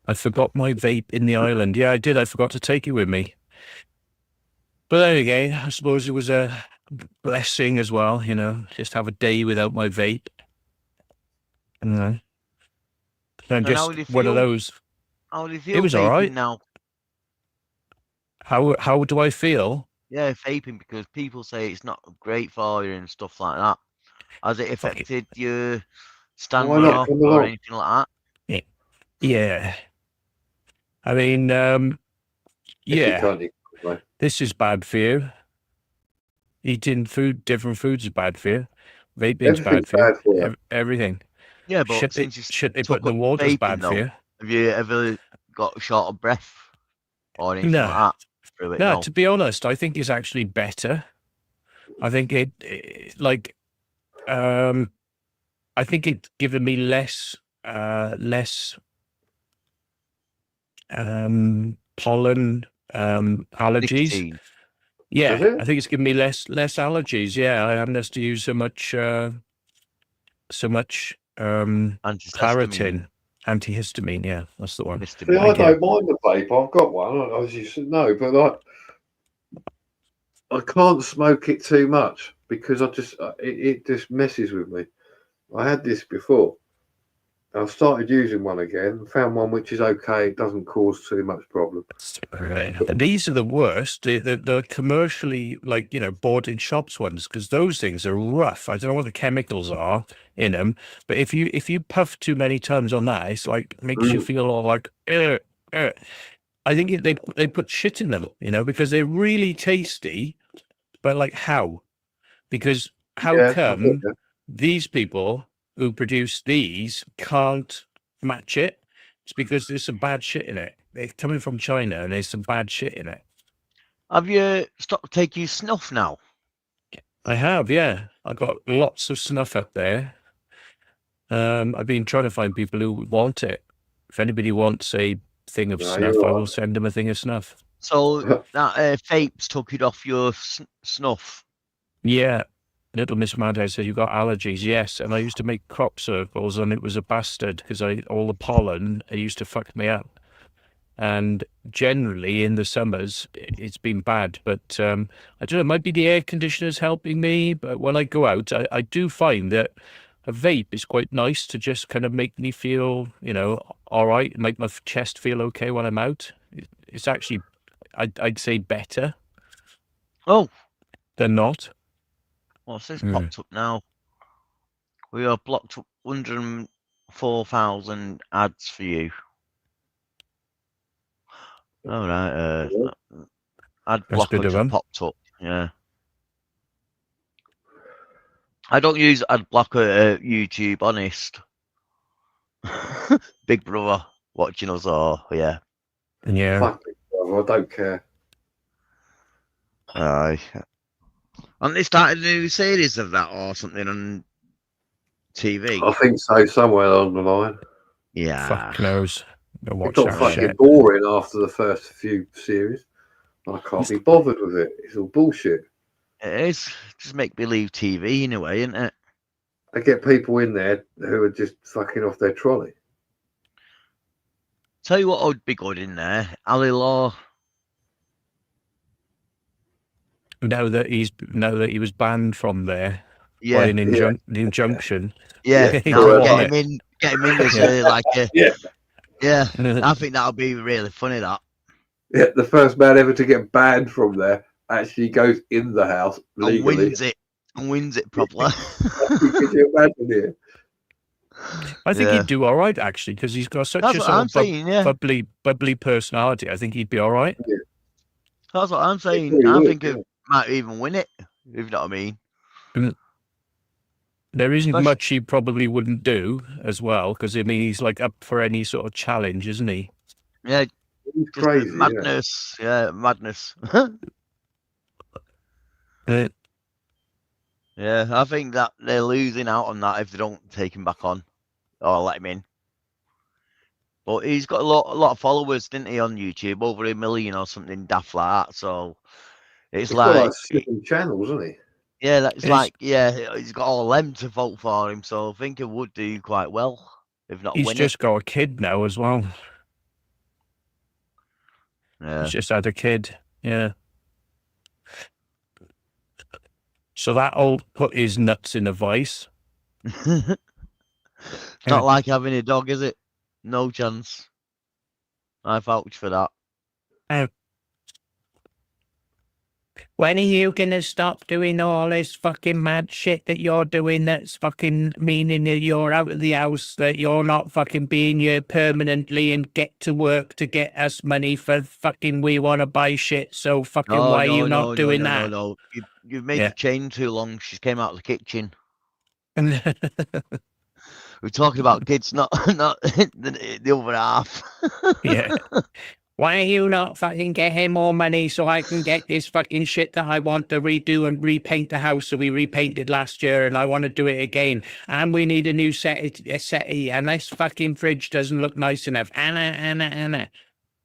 I forgot my vape in the island. Yeah, I did. I forgot to take it with me. But there again, I suppose it was a blessing as well, just have a day without my vape. And And how just do you one of feel? those. How do you It feel was all vaping right. now? How do I feel? Yeah, vaping, because people say it's not great for you and stuff like that. Has it Fuck it. affected your Why stamina not come or along? anything like that? Yeah. I mean, If you yeah, can't eat, right? this is bad for you. Eating different foods is bad for you. Vaping's bad Everything's for you. bad for you. Everything. Yeah, but since you Shit they put took in the up water's vaping bad for though, you. have you ever got short of breath or anything No, like that through it? no. No. To be honest, I think it's actually better. I think I think it's given me less pollen allergies. Nicotine, Does Yeah, it? I think it's given me less allergies. Yeah, I haven't had to use so much antihistamine, claritin, antihistamine. Yeah, that's the one. See, I histamine. Thank you. don't mind the vape. I've got one, as you should know, but I can't smoke it too much because it just messes with me. I had this before. I've started using one again. Found one which is okay. It doesn't cause too much problem. These are the worst. The commercially, bought in shops ones, because those things are rough. I don't know what the chemicals are in them, but if you puff too many times on that, it's like makes you feel all like. I think they put shit in them, because they're really tasty, but like how? Because how Yeah, I think come these people who produce these can't match it? It's because there's some bad shit in it. They're coming from China and there's some bad shit in it. Have you stopped taking snuff now? I have, yeah. I got lots of snuff up there. I've been trying to find people who want it. If anybody wants a thing of no, snuff, I you're will send them a thing of snuff. So right. that vapes took it off your snuff. Yeah. Little Miss Madhouse says you got allergies. Yes, and I used to make crop circles, and it was a bastard because all the pollen it used to fuck me up. And generally in the summers it's been bad, but I don't know. It might be the air conditioners helping me, but when I go out, I do find that a vape is quite nice to just kind of make me feel, all right, make my chest feel okay when I'm out. It's actually, I'd say better Oh, than not. what's this Mm. popped up now? We are blocked up 104,000 ads for you. All right, ad That's blocker good of just them. popped up. Yeah, I don't use ad blocker at YouTube. Honest, Big Brother watching us all. Yeah, Yeah. Fuck it, brother, I don't care. aye. And they started a new series of that or something on TV. I think so, somewhere along the line. Yeah, Fuck knows. Go It watch got that fucking shit. boring after the first few series. I can't be bothered with it. It's all bullshit. it is just make believe TV in a way, isn't it? They get people in there who are just fucking off their trolley. Tell you what would be good in there, Ali Law. Now that he was banned from there by Yeah, an injunction. yeah. He Now go on get him in as Yeah. like a Yeah. yeah. it. I think that'll be really funny. That Yeah, the first man ever to get banned from there actually goes in the house and legally. wins it properly. Could you imagine it? I think Yeah. he'd do all right actually, because he's got such That's a what sort I'm of saying. Yeah, bubbly personality. I think he'd be all right. that's what I'm saying. really I would, think yeah. it might even win it. If you know what I mean. There isn't Especially- much he probably wouldn't do as well, because I mean he's like up for any sort of challenge, isn't he? Yeah, He's just crazy. Yeah. madness. Yeah, madness. Uh, Yeah, I think that they're losing out on that if they don't take him back on or let him in. But he's got a lot of followers, didn't he, on YouTube? Over 1 million or something daft like that. So It's He's got like like, 7 channels, hasn't he? yeah, that's It's- like, yeah, he's got all them to vote for him, so I think he would do quite well, if not He's win just got a kid now as well. it. Yeah. He's just had a kid. Yeah. So that'll put his nuts in a vice. It's not like having a dog, is it? No chance. I vouch for that. When are you gonna stop doing all this fucking mad shit that you're doing that's fucking meaning that you're out of the house, that you're not fucking being here permanently and get to work to get us money for fucking we want to buy shit, so fucking No, why are no, you no, not no, doing no, no, that? no. You've made Yeah. the chain too long. She's came out of the kitchen. We're talking about kids, not the other half. Yeah. Why are you not fucking getting more money so I can get this fucking shit that I want to redo and repaint the house that we repainted last year and I want to do it again. And we need a new settee and this fucking fridge doesn't look nice enough. Anna.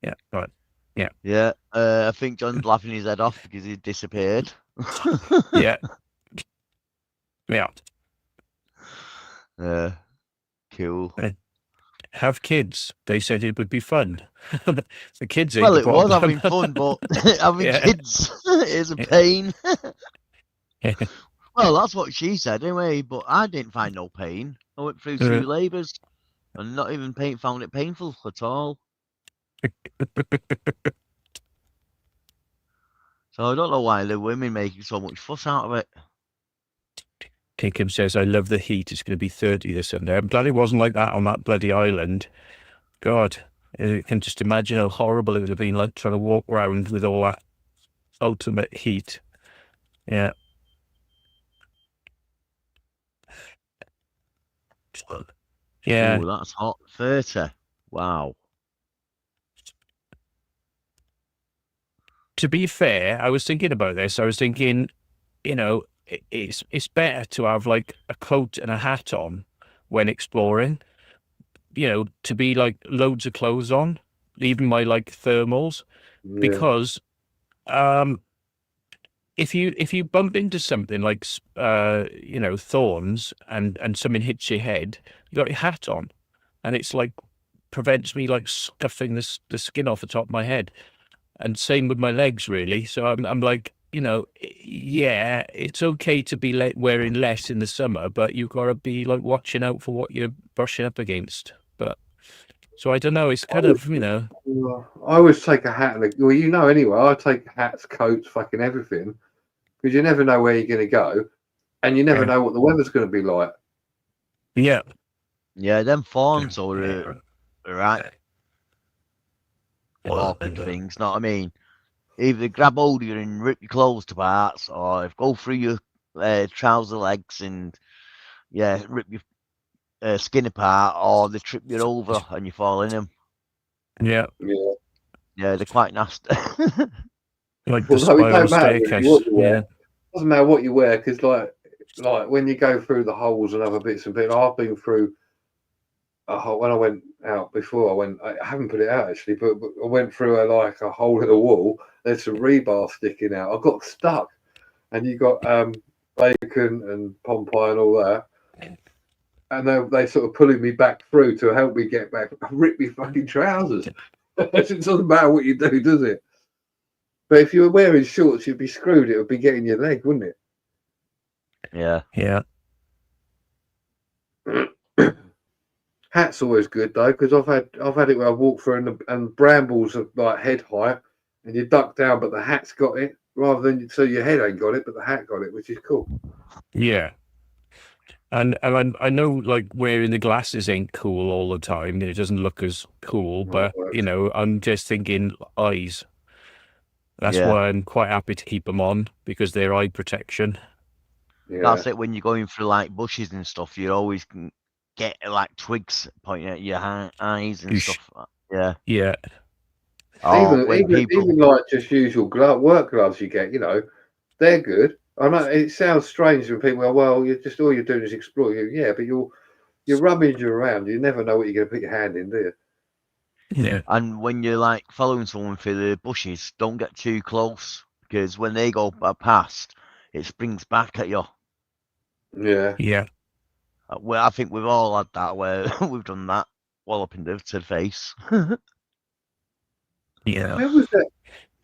Yeah, right. Yeah. Yeah, I think John's laughing his head off because he disappeared. Yeah. Yeah. Cool. Have kids. They said it would be fun. The kids ain't Well, the it was problem. having fun, but having Yeah. kids is a pain. Well, that's what she said anyway, but I didn't find no pain. I went through 2 labours and not even found it painful at all. So I don't know why the women making so much fuss out of it. Tinkham says, I love the heat. It's going to be 30 this Sunday. I'm glad it wasn't like that on that bloody island. God, I can just imagine how horrible it would have been like trying to walk around with all that ultimate heat. Yeah. Yeah. Ooh, that's hot. 30. Wow. To be fair, I was thinking about this. I was thinking, you know, it's better to have like a coat and a hat on when exploring, you know, to be like loads of clothes on, even my like thermals, Yeah. because if you bump into something like you know, thorns and something hits your head, you got your hat on, and it's like prevents me like scuffing the skin off the top of my head. And same with my legs, really. So I'm like, you know, yeah, it's okay to be wearing less in the summer, but you've got to be like watching out for what you're brushing up against. But so I don't know. It's kind of, you know. I always take a hat. Well, you know, anyway, I take hats, coats, fucking everything, because you never know where you're going to go, and you never Yeah. know what the weather's going to be like. Yeah. Yeah, them fawns are right. Awkward things, know what I mean? Either grab hold of you and rip your clothes to parts, or go through your trouser legs and rip your skin apart, or they trip you over and you fall in them. Yeah. Yeah. Yeah, they're quite nasty. Like the Although it spiral don't matter really staircase. what you wear. Yeah. Doesn't matter what you wear, because like when you go through the holes and other bits and bits, I've been through a hole when I went out before. I haven't put it out actually, but I went through a hole in the wall. There's some rebar sticking out. I got stuck, and you got bacon and Pompeii and all that, and they sort of pulling me back through to help me get back. I ripped me fucking trousers. It doesn't matter what you do, does it? But if you were wearing shorts, you'd be screwed. It would be getting your leg, wouldn't it? Yeah. Yeah. Hat's always good though, because I've had it where I walk through and brambles are like head high, and you duck down, but the hat's got it, rather than so your head ain't got it, but the hat got it, which is cool. Yeah. And I know like wearing the glasses ain't cool all the time. It doesn't look as cool, but you know, I'm just thinking eyes. That's why I'm quite happy to keep them on, because they're eye protection. Yeah. That's it. When you're going through like bushes and stuff, you always can get like twigs pointing at your eyes and stuff. Yeah. Yeah. Even like just usual work gloves you get, you know, they're good. I know it sounds strange when people go, well, you're just all you're doing is explore. Yeah, but you're rummaging around. You never know what you're going to put your hand in, do you? Yeah. And when you're like following someone through the bushes, don't get too close, because when they go past, it springs back at you. Yeah. Yeah. Well, I think we've all had that where we've done that. Walloping to the face. Yeah. Where was that?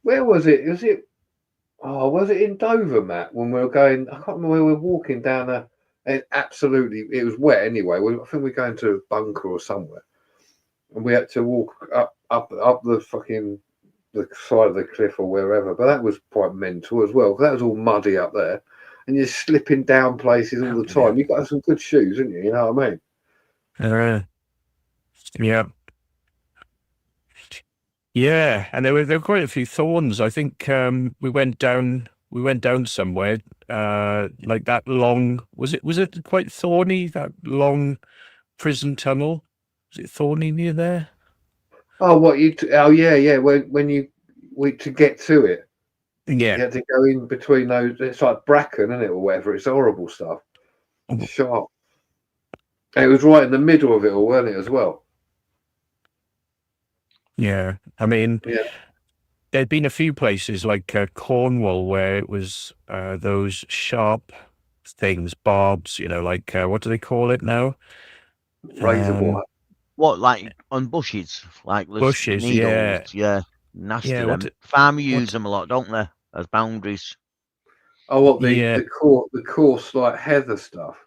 Where was it? Was it? Oh, was it in Dover, Matt? When we were going, I can't remember. We were walking down a. And absolutely, it was wet anyway. I think we were going to a bunker or somewhere, and we had to walk up the fucking the side of the cliff or wherever. But that was quite mental as well. 'Cause that was all muddy up there, and you're slipping down places all the time. You've got to have some good shoes, haven't you? You know what I mean? Yeah. Yeah, and there were quite a few thorns. I think we went down somewhere like that long. Was it quite thorny, that long prison tunnel? Was it thorny near there? Oh, what you? Oh, yeah. When you to get to it, you Yeah. had to go in between those. It's like bracken, isn't it, or whatever? It's horrible stuff. Oh. Sharp. And it was right in the middle of it all, weren't it, as well? Yeah. I mean, Yeah. there'd been a few places like Cornwall where it was those sharp things, barbs, like what do they call it now? Razor wire. What, like on bushes? Like the Bushes, needles? yeah. Yeah. Nasty Yeah, them. Farmers use them a lot, don't they? As boundaries. Oh, what Yeah. the coarse like heather stuff.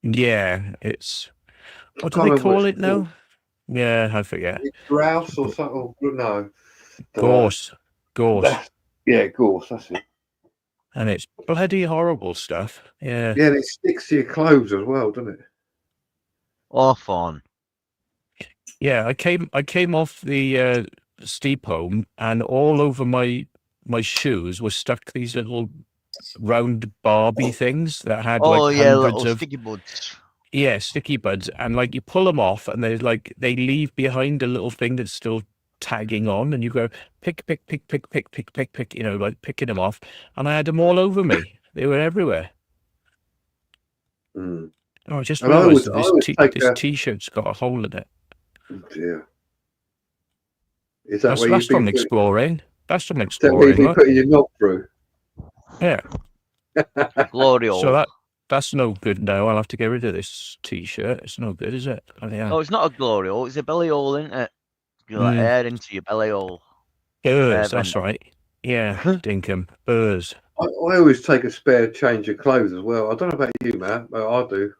Yeah, it's what do Can't they remember what call it's it now? called. Yeah, I forget. Grouse or something? No. Gorse. Yeah, gorse. That's it. And it's bloody horrible stuff. Yeah. Yeah, and it sticks to your clothes as well, doesn't it? Off on. Yeah, I came off the steep home and all over my shoes were stuck these little round Barbie things that had Oh like yeah, hundreds little of sticky buds. sticky buds, and like you pull them off and there's like they leave behind a little thing that's still tagging on, and you go pick, like picking them off, and I had them all over me. They were everywhere. Mm. Oh, I just And I realised always that take this T-shirt's got a hole in it. Oh dear. Is that That's where you've from been exploring. That's from Is that where you've exploring. been Look. putting your knob through? Yeah. Glory So hole. that's no good now. I'll have to get rid of this T-shirt. It's no good, is it? Oh, yeah. Oh, it's not a glory hole. It's a belly hole, isn't it? You let air into your belly hole. Burrs, that's right. Yeah, dinkum. Burrs. I always take a spare change of clothes as well. I don't know about you, Matt, but I do.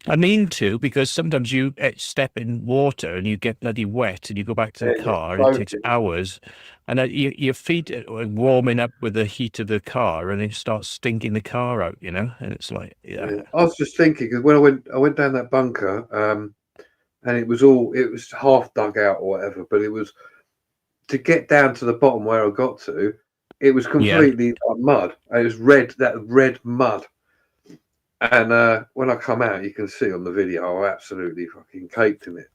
I mean to, because sometimes you step in water and you get bloody wet and you go back to the car and it takes hours, and your feet are warming up with the heat of the car and it starts stinking the car out, and it's like, yeah. I was just thinking, because when I went down that bunker, and it was half dug out or whatever, but it was to get down to the bottom where I got to, it was completely mud. It was that red mud. And when I come out, you can see on the video, I absolutely fucking caked in it.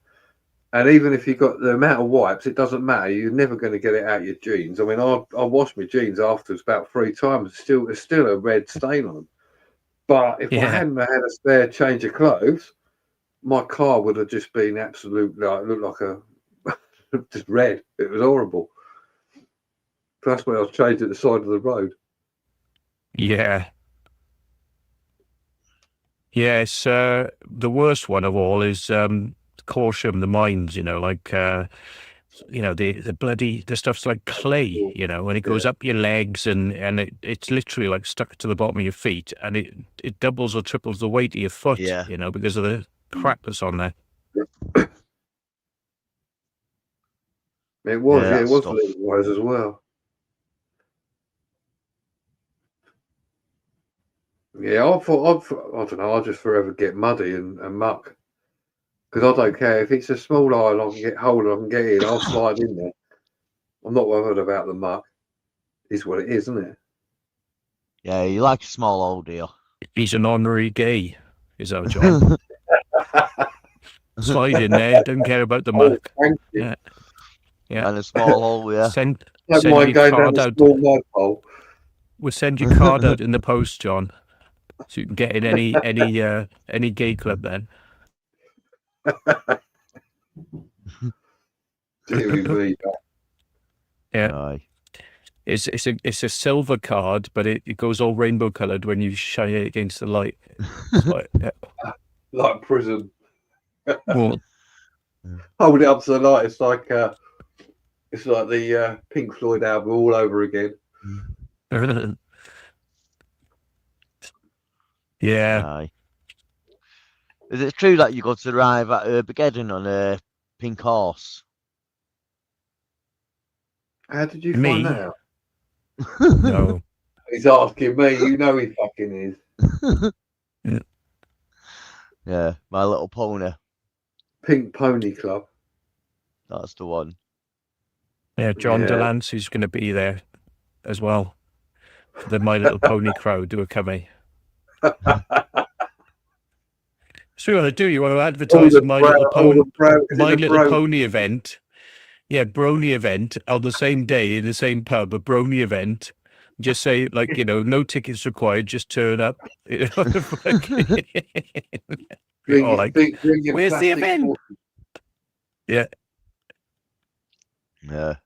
And even if you got the amount of wipes, it doesn't matter. You're never going to get it out of your jeans. I mean, I washed my jeans afterwards about 3 times. It's still a red stain on them. But if I hadn't had a spare change of clothes, my car would have just been absolutely looked like a just red. It was horrible. That's when I was changed at the side of the road. Yeah. Yes, the worst one of all is Corsham, the mines, like, the stuff's like clay, when it goes up your legs and it's literally like stuck to the bottom of your feet, and it doubles or triples the weight of your foot, because of the crap that's on there. It was legal-wise as well. Yeah, I don't know, I'll just forever get muddy and muck. Because I don't care. If it's a small island I can get hold of and get in, I'll slide in there. I'm not worried about the muck. It's what it is, isn't it? Yeah, you like a small hole, do you? He's an honorary gay, is our John. Slide in there, don't care about the muck. Yeah. And a small hole, yeah. Send don't mind going down the small mud hole. We'll send your card out in the post, John, so you can get in any gay club then. Dear me. Yeah. Aye. It's a silver card, but it goes all rainbow coloured when you shine it against the light. It's like, Like prison. well, Hold it up to the light. It's like the Pink Floyd album all over again. yeah. Aye. Is it true that you got to arrive at Armageddon on a pink horse? How did you Me? find that out? No. He's asking me. You know he fucking is. Yeah, My Little Pony. Pink Pony Club. That's the one. Yeah, John Yeah. Delancey's going to be there as well for the My Little Pony crowd who are coming. So you want to do? You want to advertise a My Little Pony event? Yeah, brony event on the same day in the same pub, a brony event. Just say like, no tickets required. Just turn up. Bring Where's the event? Water. Yeah. Yeah.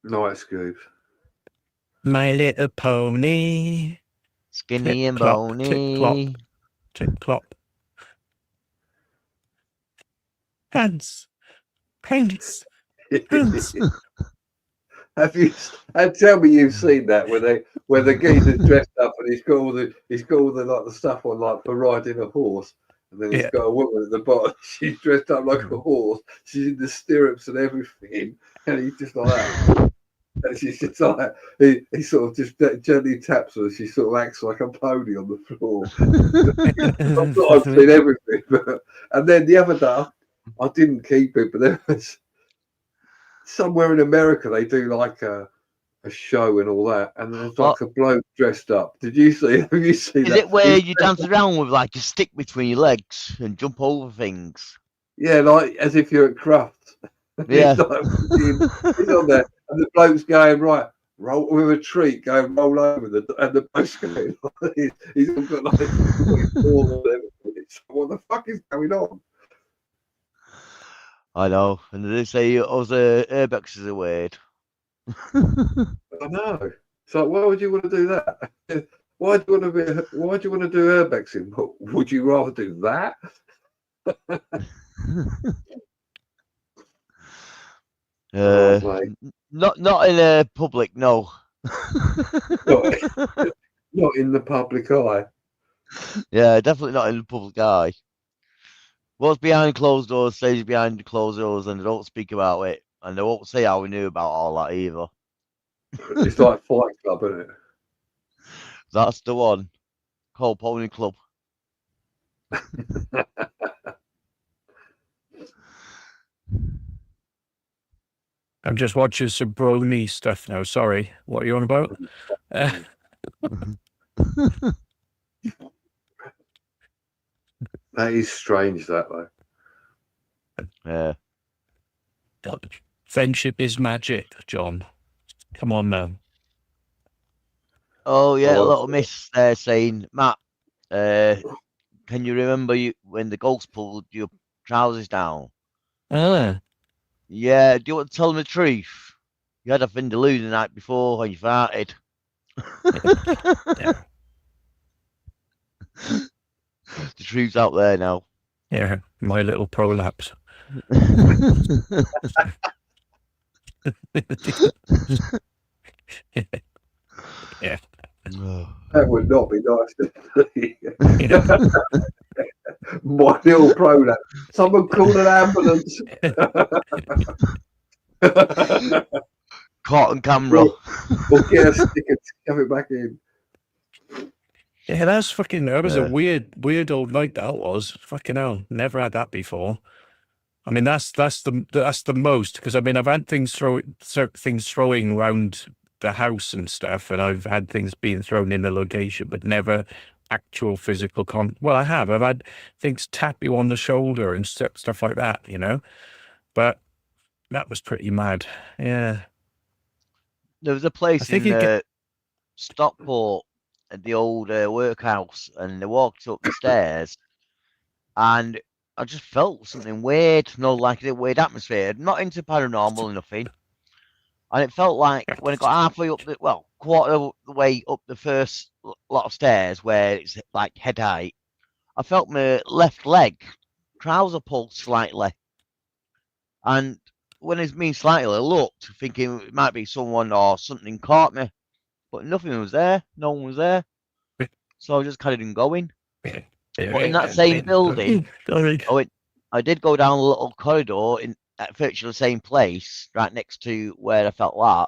Night scoops. My Little Pony. Skinny and Clip-clop, bony. clip-clop. Tick clop. Hands. Pants. Hands. Tell me you've seen that where the geezer's dressed up and he's got all the like the stuff on like for riding a horse, and then he's got a woman at the bottom. She's dressed up like a horse. She's in the stirrups and everything, and he's just like that. And she's just like he sort of just gently taps her. She sort of acts like a pony on the floor. I've seen everything, and then the other day I didn't keep it, but there was somewhere in America they do like a show and all that, and there's like a bloke dressed up. Have you seen Is that? it where you dance around with like a stick between your legs and jump over things? Yeah, like as if you're at Crufts. Yeah. He's on there, and the bloke's going right. Roll with a treat, going roll over and the bloke's going. He's all got like what the fuck is going on? I know, and they say other airbags are weird. I know. So why would you want to do that? Why do you want to do urbexing? Would you rather do that? Not in a public, no. Not in the public eye. Yeah, definitely not in the public eye. What's behind closed doors stays behind closed doors, and they don't speak about it, and they won't say how we knew about all that either. It's like Fight Club, isn't it? That's the one. Called Pony Club. I'm just watching some brony stuff now. Sorry, what are you on about? That is strange, that though. Yeah. Friendship is magic, John. Come on now. Oh yeah, a little miss there saying, Matt, can you remember when the ghost pulled your trousers down? Yeah, do you want to tell them the truth? You had a Vindaloo the night before when you farted. Yeah. The truth's out there now. Yeah, my little prolapse. Yeah. That would not be nice to see. My little prolapse. Someone call an ambulance. Caught on camera. Or get a sticker to shove it back in. Yeah, that was a weird old night that was. Fucking hell. Never had that before. I mean, that's the most, because I mean, I've had things throwing around the house and stuff, and I've had things being thrown in the location, but never actual physical well, I have. I've had things tap you on the shoulder and stuff like that, But that was pretty mad. Yeah. There was a place in Stockport at the old workhouse, and they walked up the stairs, and I just felt something weird, like a weird atmosphere. Not into paranormal or nothing. And it felt like when I got halfway up quarter of the way up the first lot of stairs where it's like head height, I felt my left leg trouser pulled slightly. And when it's mean slightly, I looked, thinking it might be someone or something caught me, but nothing was there. No one was there. So I just carried on going. But in that same building, I did go down a little corridor at virtually the same place, right next to where I felt that.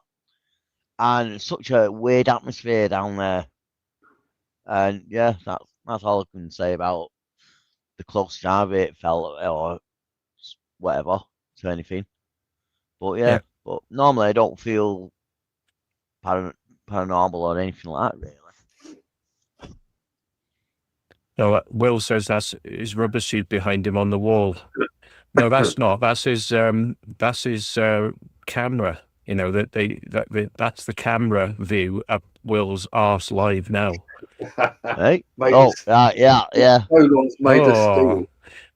And such a weird atmosphere down there. And yeah, that's all I can say about the closest I've it felt or whatever to anything. But yeah, but normally I don't feel paranormal or anything like that, really. No, Will says that's his rubber suit behind him on the wall. No, that's not. That's his camera. You know that's the camera view of Will's arse live now. Hey? Mate, Oh, yeah. Colon's made of steel.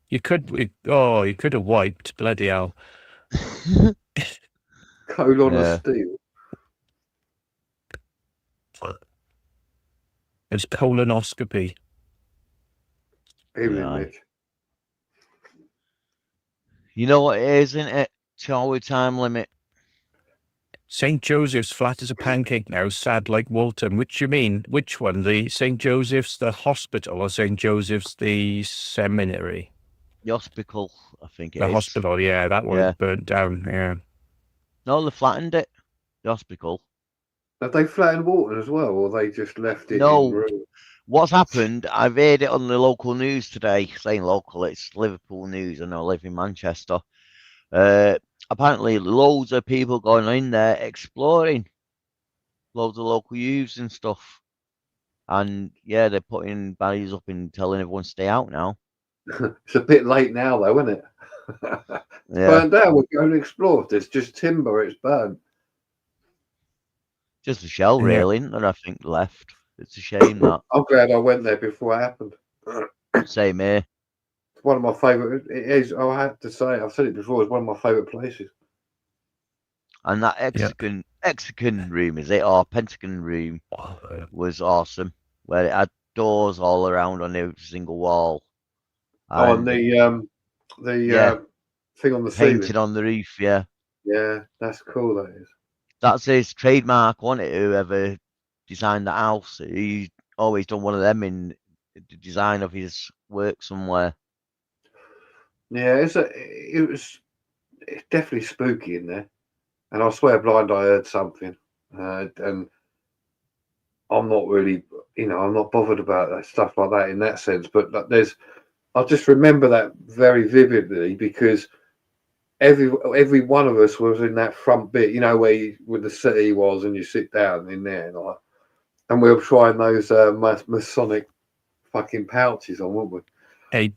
You could have wiped, bloody hell. Colon of steel. It's colonoscopy. Evening, Mitch. You know what it is, isn't it? 2-hour time limit. St. Joseph's flat as a pancake now, sad like Walton. Which you mean? Which one? The St. Joseph's, the hospital, or St. Joseph's, the seminary? The hospital, I think it the is. Hospital, yeah, that one burnt down, yeah. No, they flattened it. The hospital. Have they flattened Walton as well, or they just left it No. in ruin? What's happened, I've heard it on the local news today, saying local, it's Liverpool news, and I live in Manchester. Apparently loads of people going in there exploring. Loads of local youths and stuff. And yeah, they're putting barriers up and telling everyone to stay out now. It's a bit late now though, isn't it? It's burned down, we're going to explore. There's just timber, it's burned. Just a shell, really, isn't there, I think, left. It's a shame that. I'm glad I went there before it happened. Same here. It's one of my favourite. It is. I have to say, I've said it before. It's one of my favourite places. And that hexagon room, is it, or pentagon room, was awesome. Where it had doors all around on every single wall. And the thing on the ceiling. Painted on the roof, yeah. Yeah, that's cool. That is. That's his trademark, wasn't it? Whoever designed the house, he's always done one of them in the design of his work somewhere. Yeah, it's definitely spooky in there, and I swear blind I heard something, and I'm not really, I'm not bothered about that stuff like that in that sense. But I just remember that very vividly because every one of us was in that front bit, where the settee was, and you sit down in there, and we were trying those Masonic fucking pouches on, weren't we?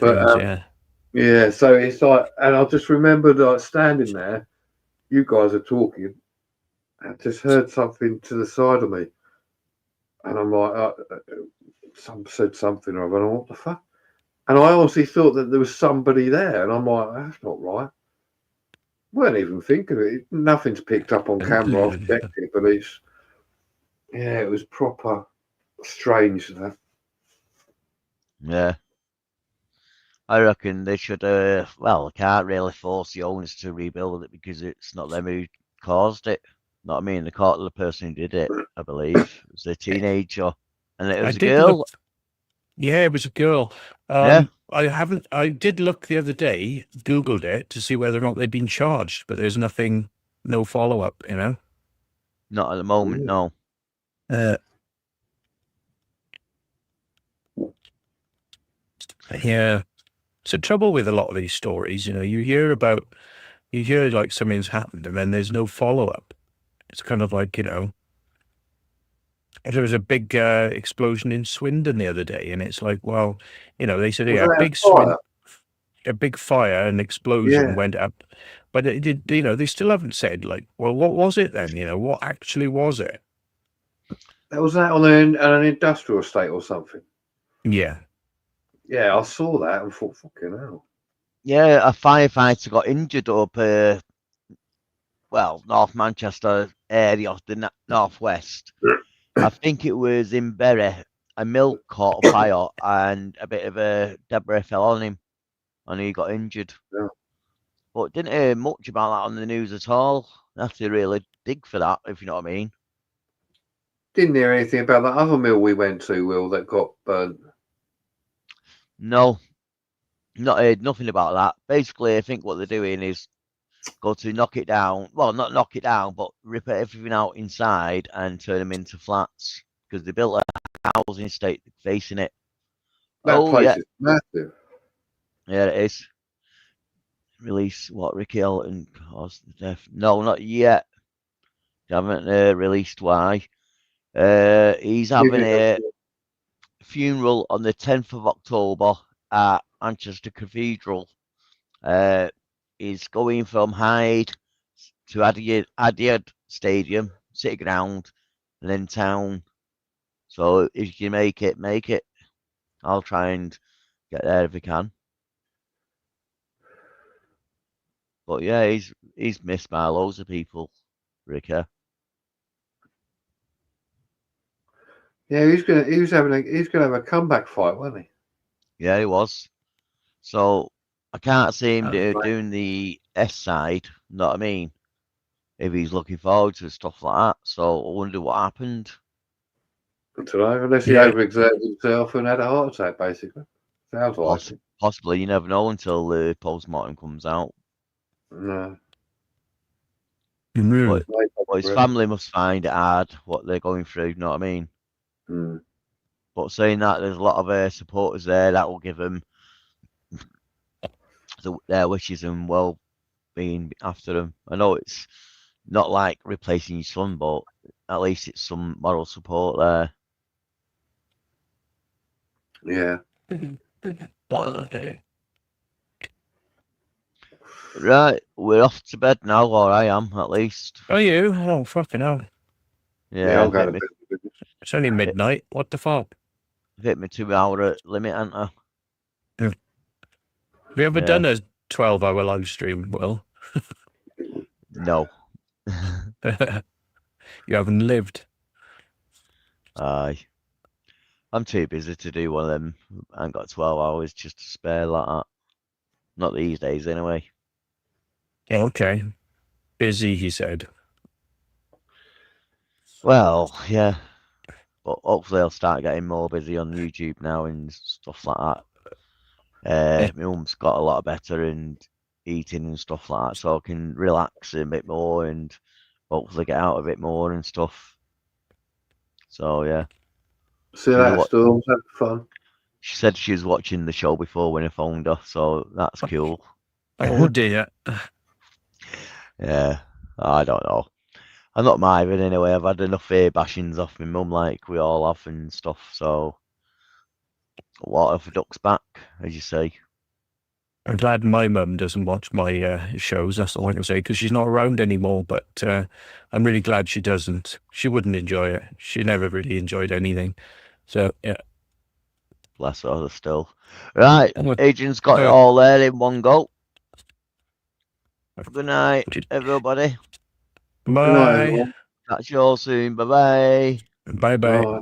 Yeah. Yeah, so it's like, and I just remembered standing there, you guys are talking, and I just heard something to the side of me, and I'm like, some said something, and I went, what the fuck? And I honestly thought that there was somebody there, and I'm like, that's not right. Weren't even thinking of it. Nothing's picked up on camera. I've checked it, but it was proper strange, that. Yeah. I reckon they should, they can't really force the owners to rebuild it because it's not them who caused it. Not I mean, they caught the person who did it, I believe. It was a teenager. And it was a girl. Yeah, it was a girl. I did look the other day, Googled it to see whether or not they'd been charged, but there's no follow-up, Not at the moment, no. Yeah. It's the trouble with a lot of these stories, you hear like something's happened and then there's no follow-up. It's kind of like, there was a big explosion in Swindon the other day, and it's like, well, they said a big fire and explosion went up, but it did, they still haven't said, like, well, what was it then? What actually was it? That was on an industrial estate or something. Yeah. Yeah, I saw that and thought, fucking hell. Yeah, a firefighter got injured up well, North Manchester area, the northwest. I think it was in Bury. A mill caught fire and a bit of a debris fell on him, and he got injured. Yeah. But didn't hear much about that on the news at all. I have to really dig for that, if you know what I mean. Didn't hear anything about that other mill we went to, Will, that got burnt. No, not heard nothing about that. Basically, I think what they're doing is go to knock it down. Well, not knock it down, but rip everything out inside and turn them into flats because they built a housing estate facing it. That Oh place yeah, is massive. yeah, it is. Release what Ricky Elton caused the death? No, not yet. They haven't released why. He's having a funeral on the 10th of October at Manchester Cathedral. He's going from Hyde to Adihad Stadium, City Ground, and then town. So if you can make it, make it. I'll try and get there if I can. But yeah, he's missed by loads of people, Ricky. Yeah, he's gonna have a comeback fight, wasn't he? Yeah, he was. So I can't see him Right. doing the S side. You know what I mean? If he's looking forward to stuff like that. So I wonder what happened. I don't know, unless he Yeah. overexerted himself and had a heart attack, basically. Sounds like it. Possibly, you never know until the post-mortem comes out. No. But, Maybe but his really. family must find it hard what they're going through. You know what I mean? Mm. But saying that, there's a lot of supporters there that will give them their wishes and well-being after them. I know it's not like replacing your son, but at least it's some moral support there. Yeah. Right, we're off to bed now, or I am at least. Are you? Oh, fucking hell. Yeah, I'm Yeah, going to bed. It's only midnight. What the fuck? hit me 2 hour limit, ain't I? Have you ever Yeah. done a 12-hour live stream, Will? No. You haven't lived. Aye. I'm too busy to do one of them. I ain't got 12 hours just to spare like that. Not these days, anyway. Yeah, okay. Busy, he said. Well, yeah. But hopefully I'll start getting more busy on YouTube now and stuff like that. My mum's got a lot better and eating and stuff like that, so I can relax a bit more and hopefully get out a bit more and stuff. So, yeah. See that, Storms. Have fun. She said she was watching the show before when I phoned her, so that's cool. Oh, dear. Yeah, I don't know. I'm not mithering anyway. I've had enough ear bashings off my mum, like we all have and stuff. So, water for ducks back, as you say. I'm glad my mum doesn't watch my shows. That's all I can say, because she's not around anymore. But I'm really glad she doesn't. She wouldn't enjoy it. She never really enjoyed anything. So, yeah. Bless her still. Right, What- Adrian's got it all there in one go. Good night, everybody. Good night, Bye. everyone. Catch you all soon. Bye bye. Bye-bye. Bye.